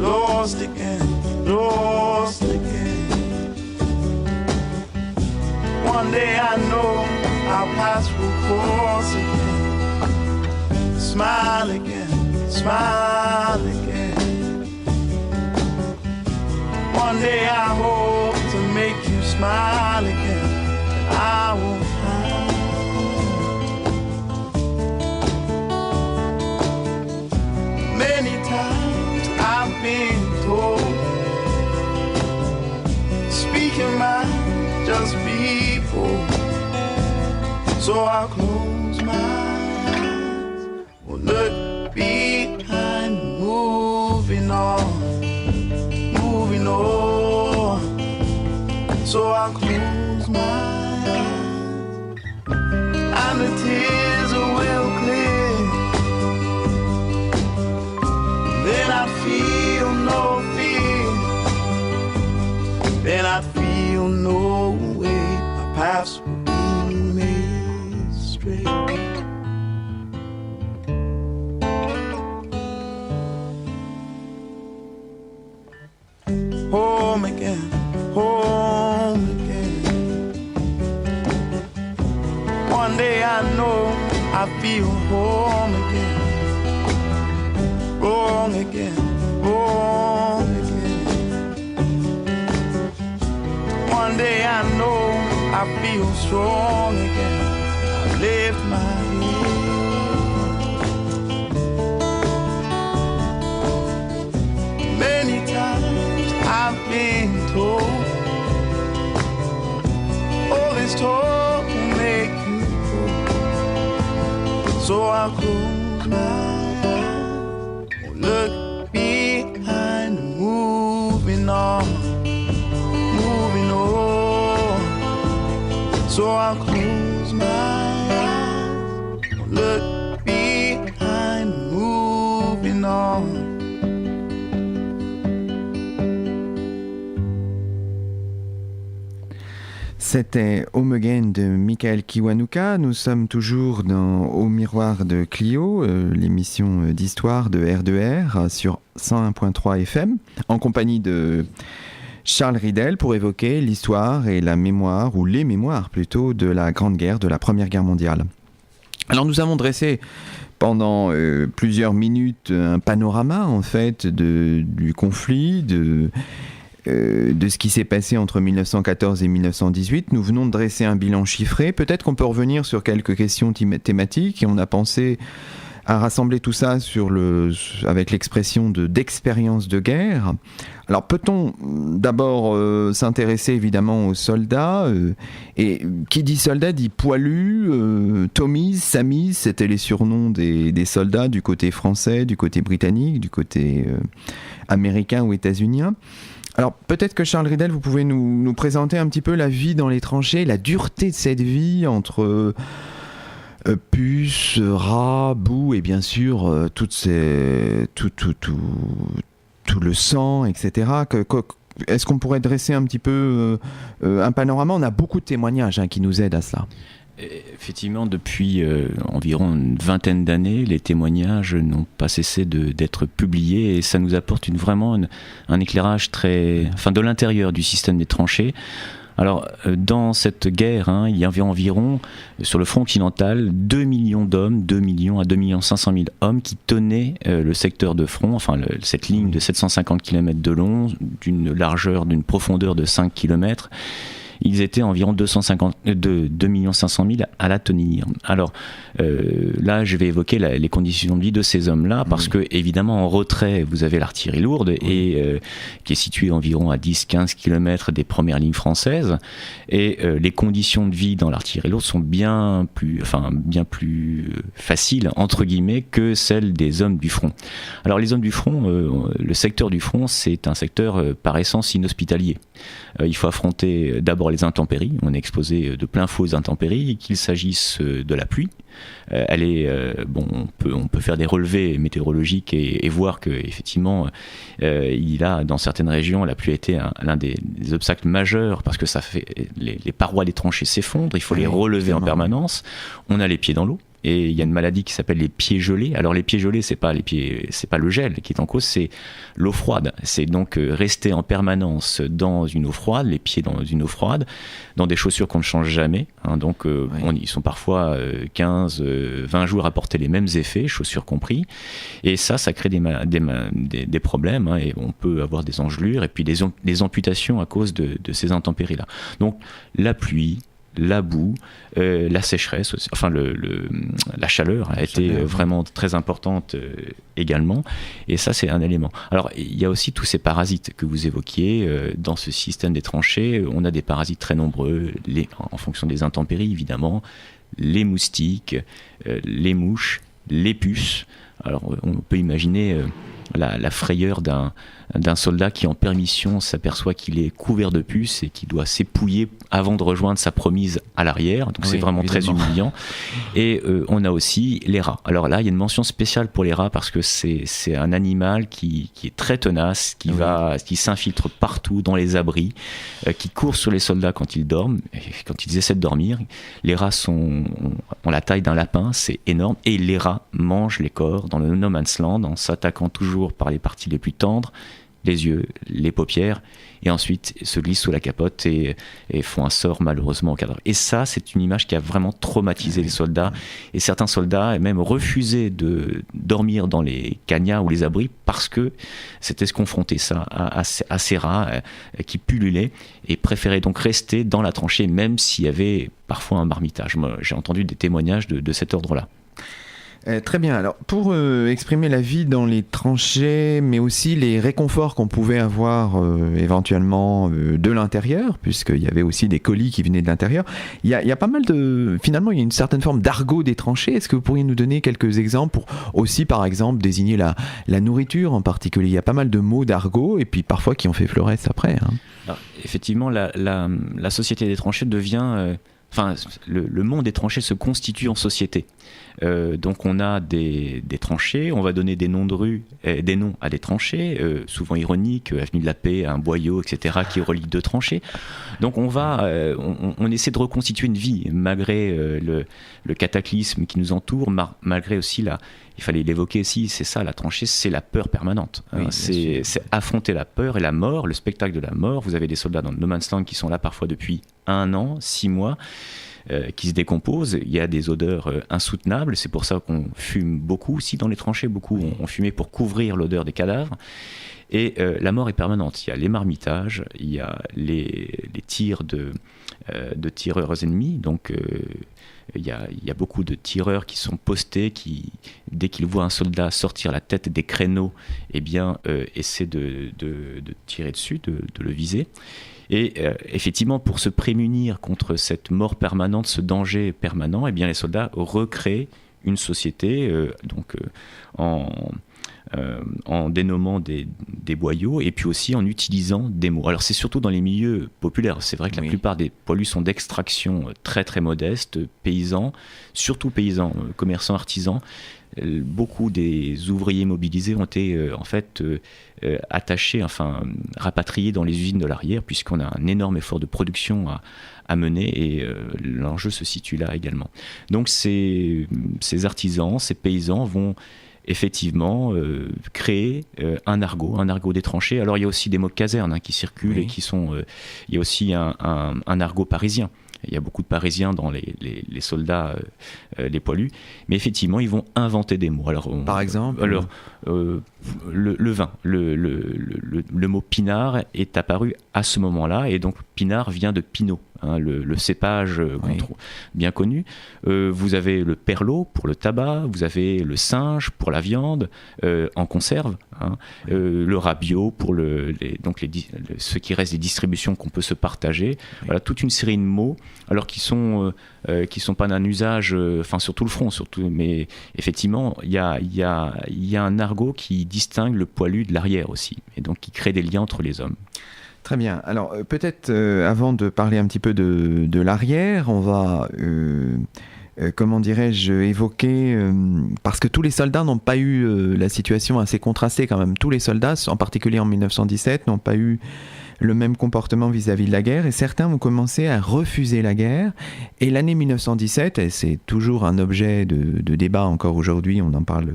Lost again, lost again. One day I know I'll pass through course again. Smile again, smile again. One day I hope to make you smile again. I won't hide. Many times I've been told, speak your mind, just be bold. So I'll close my eyes, will look behind, moving on, moving on. So I'll close my eyes, and the tears will clear. Then I feel no fear. Then I feel no way. My paths will be made straight. Home again, home again. One day I know I feel home again. Wrong again, wrong again. One day I know I feel strong again. I lift my head. Many times I've been told all this talk will make you cold. So I'll close my eyes, look behind, moving on, moving on. So I'll close my eyes, look behind, moving on. C'était Home Again de Michael Kiwanuka. Nous sommes toujours Au Miroir de Clio, l'émission d'histoire de R2R sur 101.3 FM, en compagnie de Charles Ridel pour évoquer l'histoire et la mémoire, ou les mémoires plutôt, de la Grande Guerre, de la Première Guerre mondiale. Alors nous avons dressé pendant plusieurs minutes un panorama en fait du conflit, de ce qui s'est passé entre 1914 et 1918. Nous venons de dresser un bilan chiffré. Peut-être qu'on peut revenir sur quelques questions thématiques, et on a pensé à rassembler tout ça avec l'expression d'expérience de guerre. Alors peut-on d'abord s'intéresser évidemment aux soldats, et qui dit soldat dit poilu, Tommies, Sammies, c'était les surnoms des soldats du côté français, du côté britannique, du côté américain ou états-unien. Alors peut-être que Charles Ridel, vous pouvez nous présenter un petit peu la vie dans les tranchées, la dureté de cette vie entre puces, rats, boue et bien sûr tout le sang, etc. Est-ce qu'on pourrait dresser un petit peu un panorama ? On a beaucoup de témoignages qui nous aident à cela. Effectivement, depuis environ une vingtaine d'années, les témoignages n'ont pas cessé d'être publiés, et ça nous apporte vraiment un éclairage de l'intérieur du système des tranchées. Alors, dans cette guerre, il y avait environ, sur le front occidental, 2 millions d'hommes, 2 millions à 2 500 000 hommes qui tenaient le secteur de front, cette ligne de 750 km de long, d'une largeur, d'une profondeur de 5 km, ils étaient environ 2 500 000 à la tenir. Alors là, je vais évoquer les conditions de vie de ces hommes-là, parce que évidemment en retrait, vous avez l'artillerie lourde et qui est située environ à 10-15 km des premières lignes françaises, et les conditions de vie dans l'artillerie lourde sont bien plus faciles entre guillemets que celles des hommes du front. Alors les hommes du front, le secteur du front, c'est un secteur par essence inhospitalier. Il faut affronter d'abord les intempéries. On est exposé de plein fouet aux intempéries, qu'il s'agisse de la pluie. On peut faire des relevés météorologiques et voir que effectivement, dans certaines régions, la pluie a été l'un des obstacles majeurs, parce que ça fait les parois des tranchées s'effondrent. Il faut les relever en permanence. On a les pieds dans l'eau. Et il y a une maladie qui s'appelle les pieds gelés. Alors les pieds gelés, c'est pas le gel qui est en cause, c'est l'eau froide. C'est donc rester en permanence dans une eau froide, les pieds dans une eau froide, dans des chaussures qu'on ne change jamais. Ils sont parfois 15-20 jours à porter les mêmes effets, chaussures compris. Et ça crée des problèmes. Et on peut avoir des engelures et puis des amputations à cause de ces intempéries-là. Donc la pluie, la boue, la sécheresse, la chaleur a été vraiment très importante également, et ça c'est un élément. Alors il y a aussi tous ces parasites que vous évoquiez dans ce système des tranchées. On a des parasites très nombreux, en fonction des intempéries évidemment, les moustiques, les mouches, les puces. Alors on peut imaginer la frayeur d'un soldat qui en permission s'aperçoit qu'il est couvert de puces et qui doit s'épouiller avant de rejoindre sa promise à l'arrière. Donc c'est vraiment très humiliant. Et on a aussi les rats. Alors là, il y a une mention spéciale pour les rats, parce que c'est un animal qui est très tenace, qui s'infiltre partout dans les abris, qui court sur les soldats quand ils dorment, quand ils essaient de dormir. Les rats ont la taille d'un lapin, c'est énorme, et les rats mangent les corps dans le no man's land en s'attaquant toujours par les parties les plus tendres, les yeux, les paupières, et ensuite se glissent sous la capote et font un sort malheureusement au cadavre. Et ça, c'est une image qui a vraiment traumatisé les soldats, et certains soldats même refusaient de dormir dans les cagnards ou les abris parce que c'était se confronter à ces rats qui pullulaient, et préféraient donc rester dans la tranchée même s'il y avait parfois un marmitage. Moi, j'ai entendu des témoignages de cet ordre-là. Très bien. Alors, pour exprimer la vie dans les tranchées, mais aussi les réconforts qu'on pouvait avoir éventuellement de l'intérieur, puisqu'il y avait aussi des colis qui venaient de l'intérieur, il y a pas mal de... Finalement, il y a une certaine forme d'argot des tranchées. Est-ce que vous pourriez nous donner quelques exemples pour aussi, par exemple, désigner la nourriture en particulier? Il y a pas mal de mots d'argot, et puis parfois qui ont fait Fleurès après. Alors, effectivement, la société des tranchées devient... le monde des tranchées se constitue en société. Donc on a des tranchées, on va donner des noms de rues, des noms à des tranchées, souvent ironiques, avenue de la Paix, un boyau, etc., qui relie deux tranchées. Donc on essaie de reconstituer une vie malgré le cataclysme qui nous entoure, malgré aussi il fallait l'évoquer aussi, c'est ça, la tranchée, c'est la peur permanente. Oui, c'est affronter la peur et la mort, le spectacle de la mort. Vous avez des soldats dans le no man's land qui sont là parfois depuis 1 an, 6 mois, qui se décomposent. Il y a des odeurs insoutenables, c'est pour ça qu'on fume beaucoup aussi dans les tranchées, beaucoup ont fumé pour couvrir l'odeur des cadavres. Et la mort est permanente. Il y a les marmitages, il y a les tirs de tireurs ennemis, donc il y a beaucoup de tireurs qui sont postés, qui, dès qu'ils voient un soldat sortir la tête des créneaux, essaient de tirer dessus, de le viser. Et effectivement, pour se prémunir contre cette mort permanente, ce danger permanent, les soldats recréent une société en dénommant des boyaux, et puis aussi en utilisant des mots. Alors c'est surtout dans les milieux populaires. C'est vrai que la plupart des poilus sont d'extraction très très modeste, paysans, surtout paysans, commerçants, artisans. Beaucoup des ouvriers mobilisés ont été attachés, rapatriés dans les usines de l'arrière, puisqu'on a un énorme effort de production à mener, et l'enjeu se situe là également. Donc ces artisans, ces paysans vont effectivement créer un argot des tranchées. Alors il y a aussi des mots de caserne qui circulent, et qui sont... il y a aussi un argot parisien. Il y a beaucoup de Parisiens dans les soldats, les poilus. Mais effectivement, ils vont inventer des mots. Alors, par exemple le vin. Le mot pinard est apparu à ce moment-là, et donc pinard vient de pinot, hein, le cépage bien connu. Vous avez le perlot pour le tabac, vous avez le singe pour la viande en conserve, hein, le rabiot pour ce qui reste des distributions qu'on peut se partager. Oui. Voilà, toute une série de mots, alors qui sont pas d'un usage, sur tout le front, mais effectivement, il y a un argot qui distingue le poilu de l'arrière aussi, et donc qui crée des liens entre les hommes. Très bien. Alors peut-être avant de parler un petit peu de l'arrière, on va comment dirais-je, évoquer, parce que tous les soldats n'ont pas eu la situation assez contrastée quand même. Tous les soldats, en particulier en 1917, n'ont pas eu le même comportement vis-à-vis de la guerre, et certains ont commencé à refuser la guerre. Et l'année 1917, et c'est toujours un objet de débat encore aujourd'hui, on en parle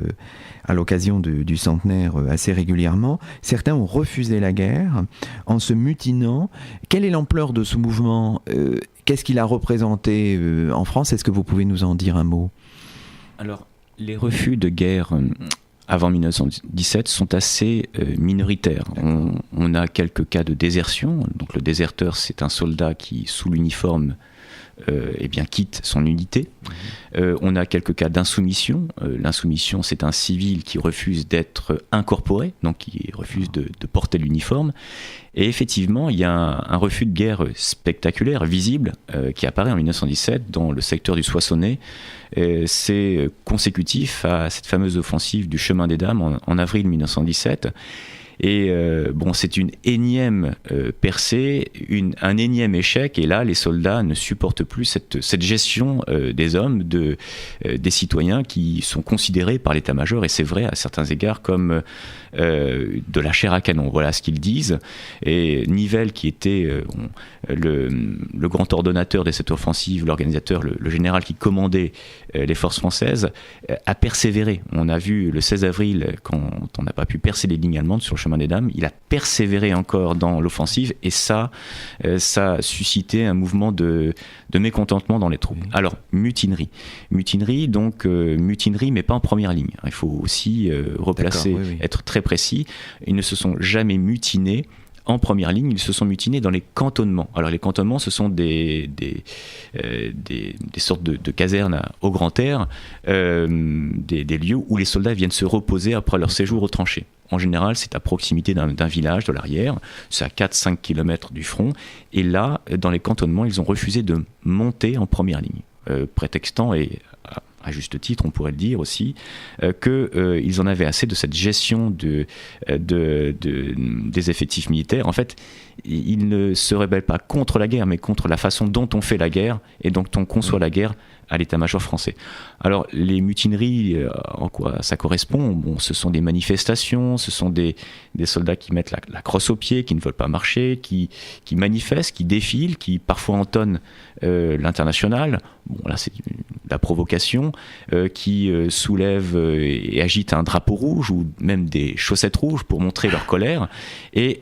à l'occasion du centenaire assez régulièrement, certains ont refusé la guerre en se mutinant. Quelle est l'ampleur de ce mouvement ? Qu'est-ce qu'il a représenté en France ? Est-ce que vous pouvez nous en dire un mot ? Alors, les refus de guerre avant 1917 sont assez minoritaires. On a quelques cas de désertion. Donc le déserteur, c'est un soldat qui, sous l'uniforme, quitte son unité. On a quelques cas d'insoumission. L'insoumission, c'est un civil qui refuse d'être incorporé, donc qui refuse de porter l'uniforme. Et effectivement, il y a un refus de guerre spectaculaire, visible, qui apparaît en 1917 dans le secteur du Soissonnais. C'est consécutif à cette fameuse offensive du Chemin des Dames en avril 1917. Et c'est une énième percée, un énième échec, et là les soldats ne supportent plus cette gestion des hommes, des citoyens qui sont considérés par l'état-major, et c'est vrai à certains égards, comme de la chair à canon. Voilà ce qu'ils disent. Et Nivelle, qui était le grand ordonnateur de cette offensive, l'organisateur, le général qui commandait les forces françaises, a persévéré. On a vu le 16 avril, quand on n'a pas pu percer les lignes allemandes sur le Chemin des Dames, il a persévéré encore dans l'offensive, et ça a suscité un mouvement de mécontentement dans les troupes. Alors, mutinerie, mais pas en première ligne. Il faut aussi replacer, être très précis. Ils ne se sont jamais mutinés en première ligne, ils se sont mutinés dans les cantonnements. Alors les cantonnements, ce sont des sortes de casernes au grand air, des lieux où les soldats viennent se reposer après leur séjour aux tranchées. En général, c'est à proximité d'un village de l'arrière, c'est à 4-5 km du front, et là, dans les cantonnements, ils ont refusé de monter en première ligne, prétextant, et à juste titre, on pourrait le dire aussi, qu'ils en avaient assez de cette gestion des effectifs militaires. En fait, ils ne se rebellent pas contre la guerre, mais contre la façon dont on fait la guerre et dont on conçoit la guerre à l'état-major français. Alors, les mutineries, en quoi ça correspond ? Bon, ce sont des manifestations, ce sont des soldats qui mettent la crosse au pied, qui ne veulent pas marcher, qui manifestent, qui défilent, qui parfois entonnent l'international. Bon, là, c'est la provocation, qui soulèvent et agitent un drapeau rouge ou même des chaussettes rouges pour montrer leur colère, et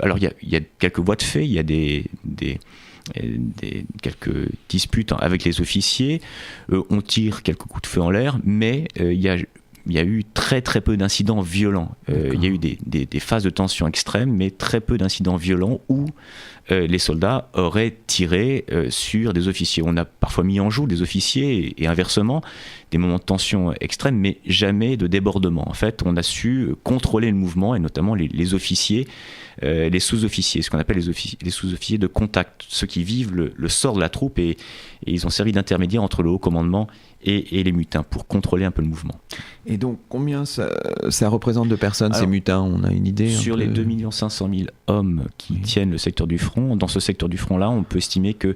alors, il y a quelques voies de fait, il y a quelques disputes avec les officiers, on tire quelques coups de feu en l'air, mais il y a eu très très peu d'incidents violents. Il y a eu des phases de tension extrêmes, mais très peu d'incidents violents où les soldats auraient tiré sur des officiers. On a parfois mis en joue des officiers et inversement, des moments de tension extrême, mais jamais de débordement. En fait, on a su contrôler le mouvement, et notamment les officiers, les sous-officiers, ce qu'on appelle les sous-officiers de contact, ceux qui vivent le sort de la troupe, et ils ont servi d'intermédiaire entre le haut commandement et les mutins pour contrôler un peu le mouvement. Et donc, combien ça représente de personnes, ces mutins ? On a une idée ? Sur les 2 500 000 hommes qui tiennent le secteur du front, dans ce secteur du front-là, on peut estimer que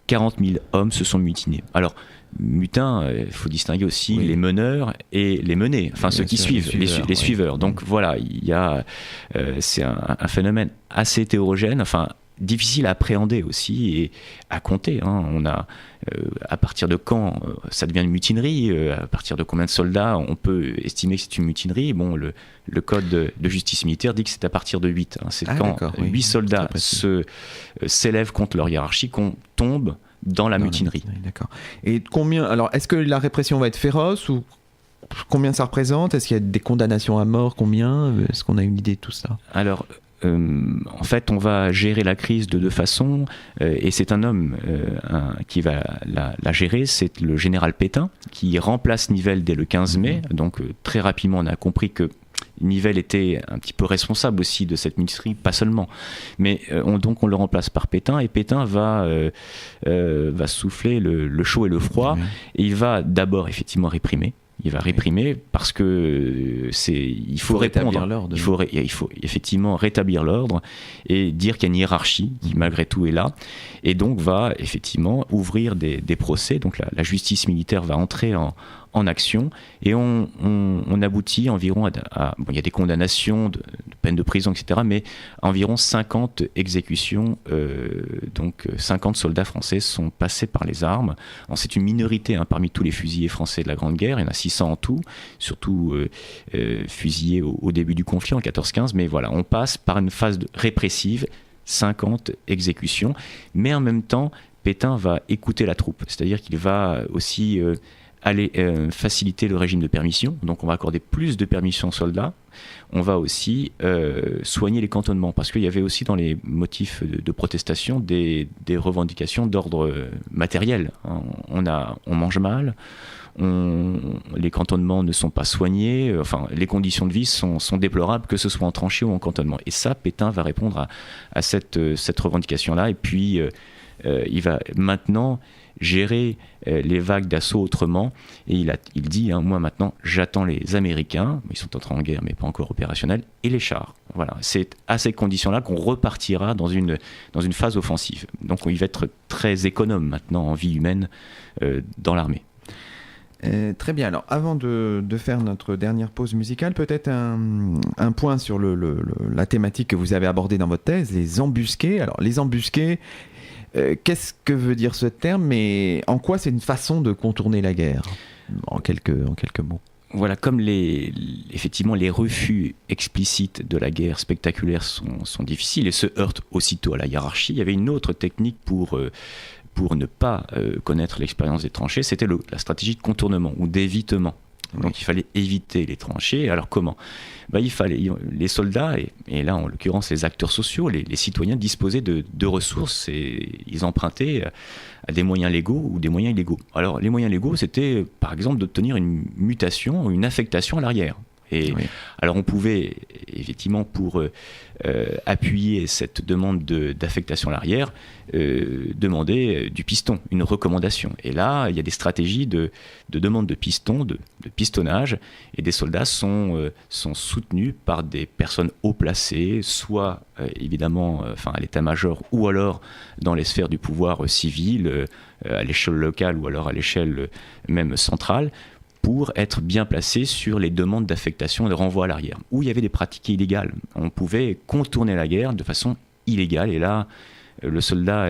40 000 hommes se sont mutinés. Alors, mutins, il faut distinguer aussi les meneurs et les menés, enfin ceux qui suivent, les suiveurs. Donc voilà, c'est un phénomène assez hétérogène, enfin difficile à appréhender aussi et à compter. On a à partir de quand ça devient une mutinerie, à partir de combien de soldats on peut estimer que c'est une mutinerie. Bon, le code de justice militaire dit que c'est à partir de 8. C'est quand 8 soldats s'élèvent contre leur hiérarchie qu'on tombe dans la mutinerie. D'accord. Et combien ? Alors, est-ce que la répression va être féroce ou Combien ça représente ? Est-ce qu'il y a des condamnations à mort ? Combien ? Est-ce qu'on a une idée de tout ça ? Alors, en fait, on va gérer la crise de deux façons, et c'est un homme qui va la gérer, c'est le général Pétain, qui remplace Nivelle dès le 15 mai. Donc, très rapidement, on a compris que Nivelle était un petit peu responsable aussi de cette ministrie, pas seulement. Mais donc on le remplace par Pétain, et Pétain va souffler le chaud et le froid, et il va d'abord effectivement réprimer. Il va réprimer parce que il faut répondre. Rétablir l'ordre. Il faut effectivement rétablir l'ordre et dire qu'il y a une hiérarchie qui malgré tout est là, et donc va effectivement ouvrir des procès. Donc la justice militaire va entrer en action, et on aboutit environ bon, il y a des condamnations de peine de prison, etc., mais environ 50 exécutions, donc 50 soldats français sont passés par les armes. Alors, c'est une minorité parmi tous les fusillés français de la Grande Guerre, il y en a 600 en tout, surtout fusillés au début du conflit en 14-15, mais voilà, on passe par une phase répressive, 50 exécutions, mais en même temps, Pétain va écouter la troupe, c'est-à-dire qu'il va aussi aller faciliter le régime de permission, donc on va accorder plus de permissions aux soldats. On va aussi soigner les cantonnements, parce qu'il y avait aussi dans les motifs de protestation des revendications d'ordre matériel. On mange mal, les cantonnements ne sont pas soignés, enfin les conditions de vie sont déplorables, que ce soit en tranchée ou en cantonnement. Et ça, Pétain va répondre à cette revendication-là, et puis il va maintenant gérer les vagues d'assaut autrement, et il dit moi maintenant j'attends les Américains, ils sont entrés en guerre mais pas encore opérationnels, et les chars. Voilà, c'est à ces conditions-là qu'on repartira dans une phase offensive. Donc il va être très économe maintenant en vie humaine dans l'armée. Très bien, alors avant de faire notre dernière pause musicale, peut-être un point sur la thématique que vous avez abordée dans votre thèse, les embusqués. Alors les embusqués, qu'est-ce que veut dire ce terme, et en quoi c'est une façon de contourner la guerre, en quelques mots? Voilà, comme effectivement les refus explicites de la guerre spectaculaire sont difficiles et se heurtent aussitôt à la hiérarchie, il y avait une autre technique pour ne pas connaître l'expérience des tranchées, c'était la stratégie de contournement ou d'évitement. Donc il fallait éviter les tranchées. Alors comment ? Il fallait, les soldats, et là en l'occurrence les acteurs sociaux, les citoyens disposaient de ressources, et ils empruntaient à des moyens légaux ou des moyens illégaux. Alors les moyens légaux, c'était par exemple d'obtenir une mutation ou une affectation à l'arrière. Et alors on pouvait effectivement, pour appuyer cette demande d'affectation à l'arrière, demander du piston, une recommandation. Et là, il y a des stratégies de demande de piston, de pistonnage, et des soldats sont soutenus par des personnes haut placées, soit évidemment à l'état-major, ou alors dans les sphères du pouvoir civil, à l'échelle locale ou alors à l'échelle même centrale, pour être bien placé sur les demandes d'affectation et de renvoi à l'arrière, où il y avait des pratiques illégales. On pouvait contourner la guerre de façon illégale, et là, le soldat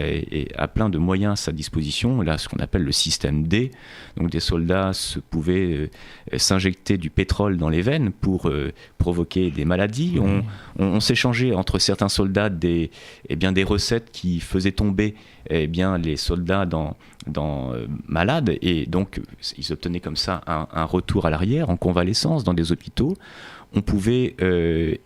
a plein de moyens à sa disposition, là, ce qu'on appelle le système D. Donc des soldats pouvaient s'injecter du pétrole dans les veines pour provoquer des maladies. On s'échangeait entre certains soldats des recettes qui faisaient tomber les soldats malades, et donc ils obtenaient comme ça un retour à l'arrière en convalescence dans des hôpitaux. On pouvait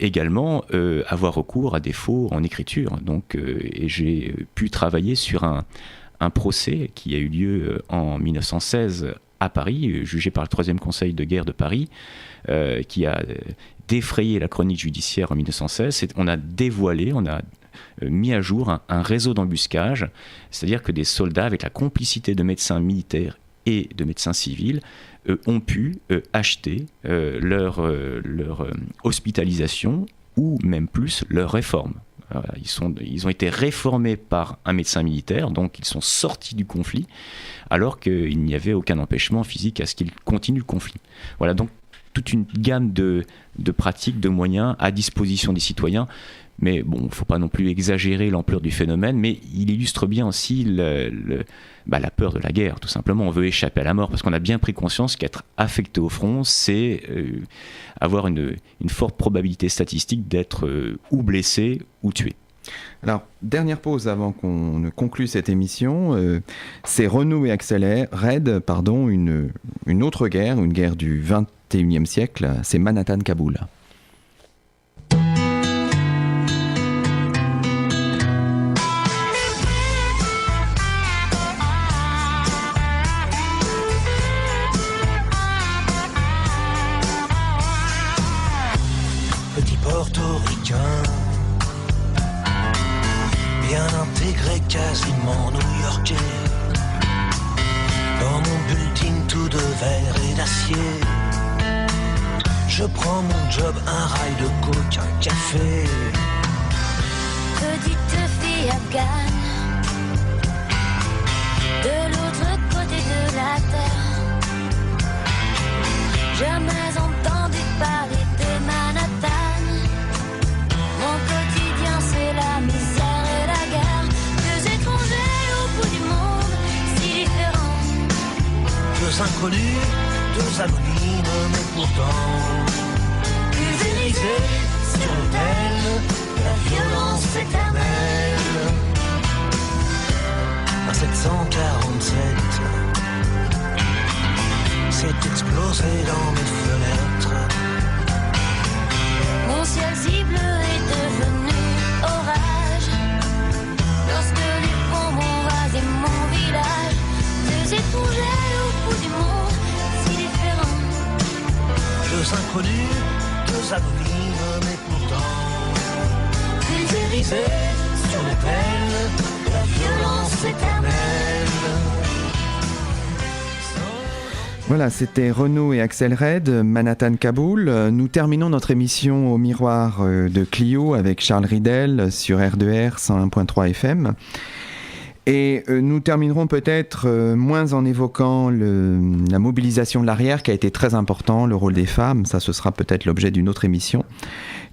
également avoir recours à des faux en écriture. Donc, et j'ai pu travailler sur un procès qui a eu lieu en 1916 à Paris, jugé par le 3e Conseil de guerre de Paris, qui a défrayé la chronique judiciaire en 1916. On a dévoilé, on a mis à jour un réseau d'embuscage, c'est-à-dire que des soldats, avec la complicité de médecins militaires et de médecins civils, ont pu acheter leur hospitalisation, ou même plus leur réforme. Ils ont été réformés par un médecin militaire, donc ils sont sortis du conflit, alors qu'il n'y avait aucun empêchement physique à ce qu'ils continuent le conflit. Voilà, donc toute une gamme de pratiques, de moyens à disposition des citoyens. Mais bon, il ne faut pas non plus exagérer l'ampleur du phénomène, mais il illustre bien aussi la peur de la guerre, tout simplement. On veut échapper à la mort, parce qu'on a bien pris conscience qu'être affecté au front, c'est avoir une forte probabilité statistique d'être ou blessé ou tué. Alors, dernière pause avant qu'on ne conclue cette émission, c'est Renaud et Axel Red, une autre guerre, une guerre du 21e siècle, c'est Manhattan-Kaboul. Petit portoricain, bien intégré, quasiment new-yorkais. Dans mon building tout de verre et d'acier, je prends mon job, un rail de coke, un café. Petite fille afghane, de l'autre côté de la terre, jamais entendu parler de Manhattan. Mon quotidien c'est la misère et la guerre, deux étrangers au bout du monde, si différents. Deux inconnus, deux anonymes, mais pourtant pulvérisés sur l'autel de la violence éternelle. À 747, c'est explosé dans mes fenêtres. Mon ciel si bleu est devenu orage lorsque les bombes ont rasé mon village. Deux étrangers au bout du monde, si différents. Deux inconnus, deux anonymes, mais pourtant pulvérisés sur l'autel de la violence éternelle. Voilà, c'était Renaud et Axel Red, Manhattan-Kaboul. Nous terminons notre émission au miroir de Clio avec Charles Ridel sur R2R 101.3 FM. Et nous terminerons peut-être moins en évoquant la mobilisation de l'arrière qui a été très important, le rôle des femmes, ça ce sera peut-être l'objet d'une autre émission,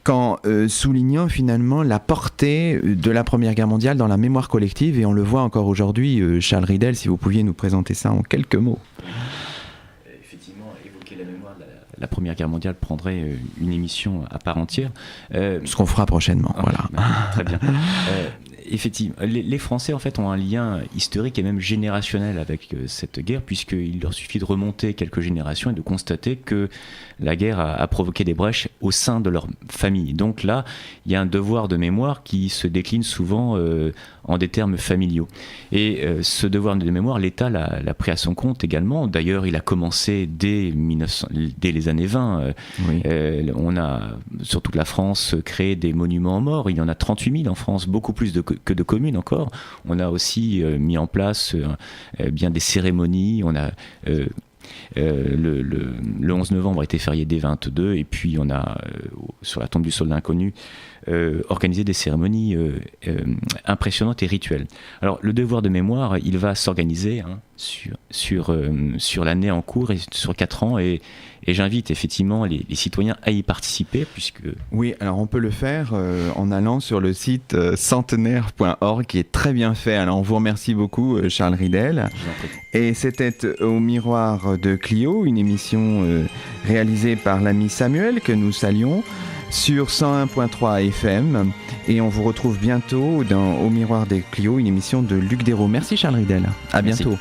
qu'en soulignant finalement la portée de la Première Guerre mondiale dans la mémoire collective, et on le voit encore aujourd'hui. Charles Ridel, si vous pouviez nous présenter ça en quelques mots. Évoquer la mémoire de la Première Guerre mondiale prendrait une émission à part entière. Ce qu'on fera prochainement, voilà. Très bien. Effectivement, les Français en fait ont un lien historique et même générationnel avec cette guerre, puisqu'il leur suffit de remonter quelques générations et de constater que la guerre a provoqué des brèches au sein de leur famille. Donc là, il y a un devoir de mémoire qui se décline souvent en des termes familiaux. Et ce devoir de mémoire, l'État l'a pris à son compte également. D'ailleurs, il a commencé dès les années 20. Oui. On a, sur toute la France, créé des monuments aux morts. Il y en a 38 000 en France, beaucoup plus que de communes encore. On a aussi mis en place bien des cérémonies. On a... le 11 novembre a été férié dès 22, et puis on a, sur la tombe du soldat inconnu, organisé des cérémonies impressionnantes et rituelles. Alors le devoir de mémoire, il va s'organiser sur l'année en cours et sur 4 ans, et j'invite effectivement les citoyens à y participer, puisque... Oui, alors on peut le faire en allant sur le site centenaire.org qui est très bien fait. Alors on vous remercie beaucoup Charles Ridel. Et c'était au miroir de Clio, une émission réalisée par l'ami Samuel que nous saluons sur 101.3 FM, et on vous retrouve bientôt au miroir de Clio, une émission de Luc Dérault. Merci Charles Ridel, à bientôt. Merci.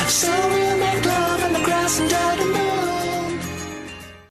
So we'll make love on the grass and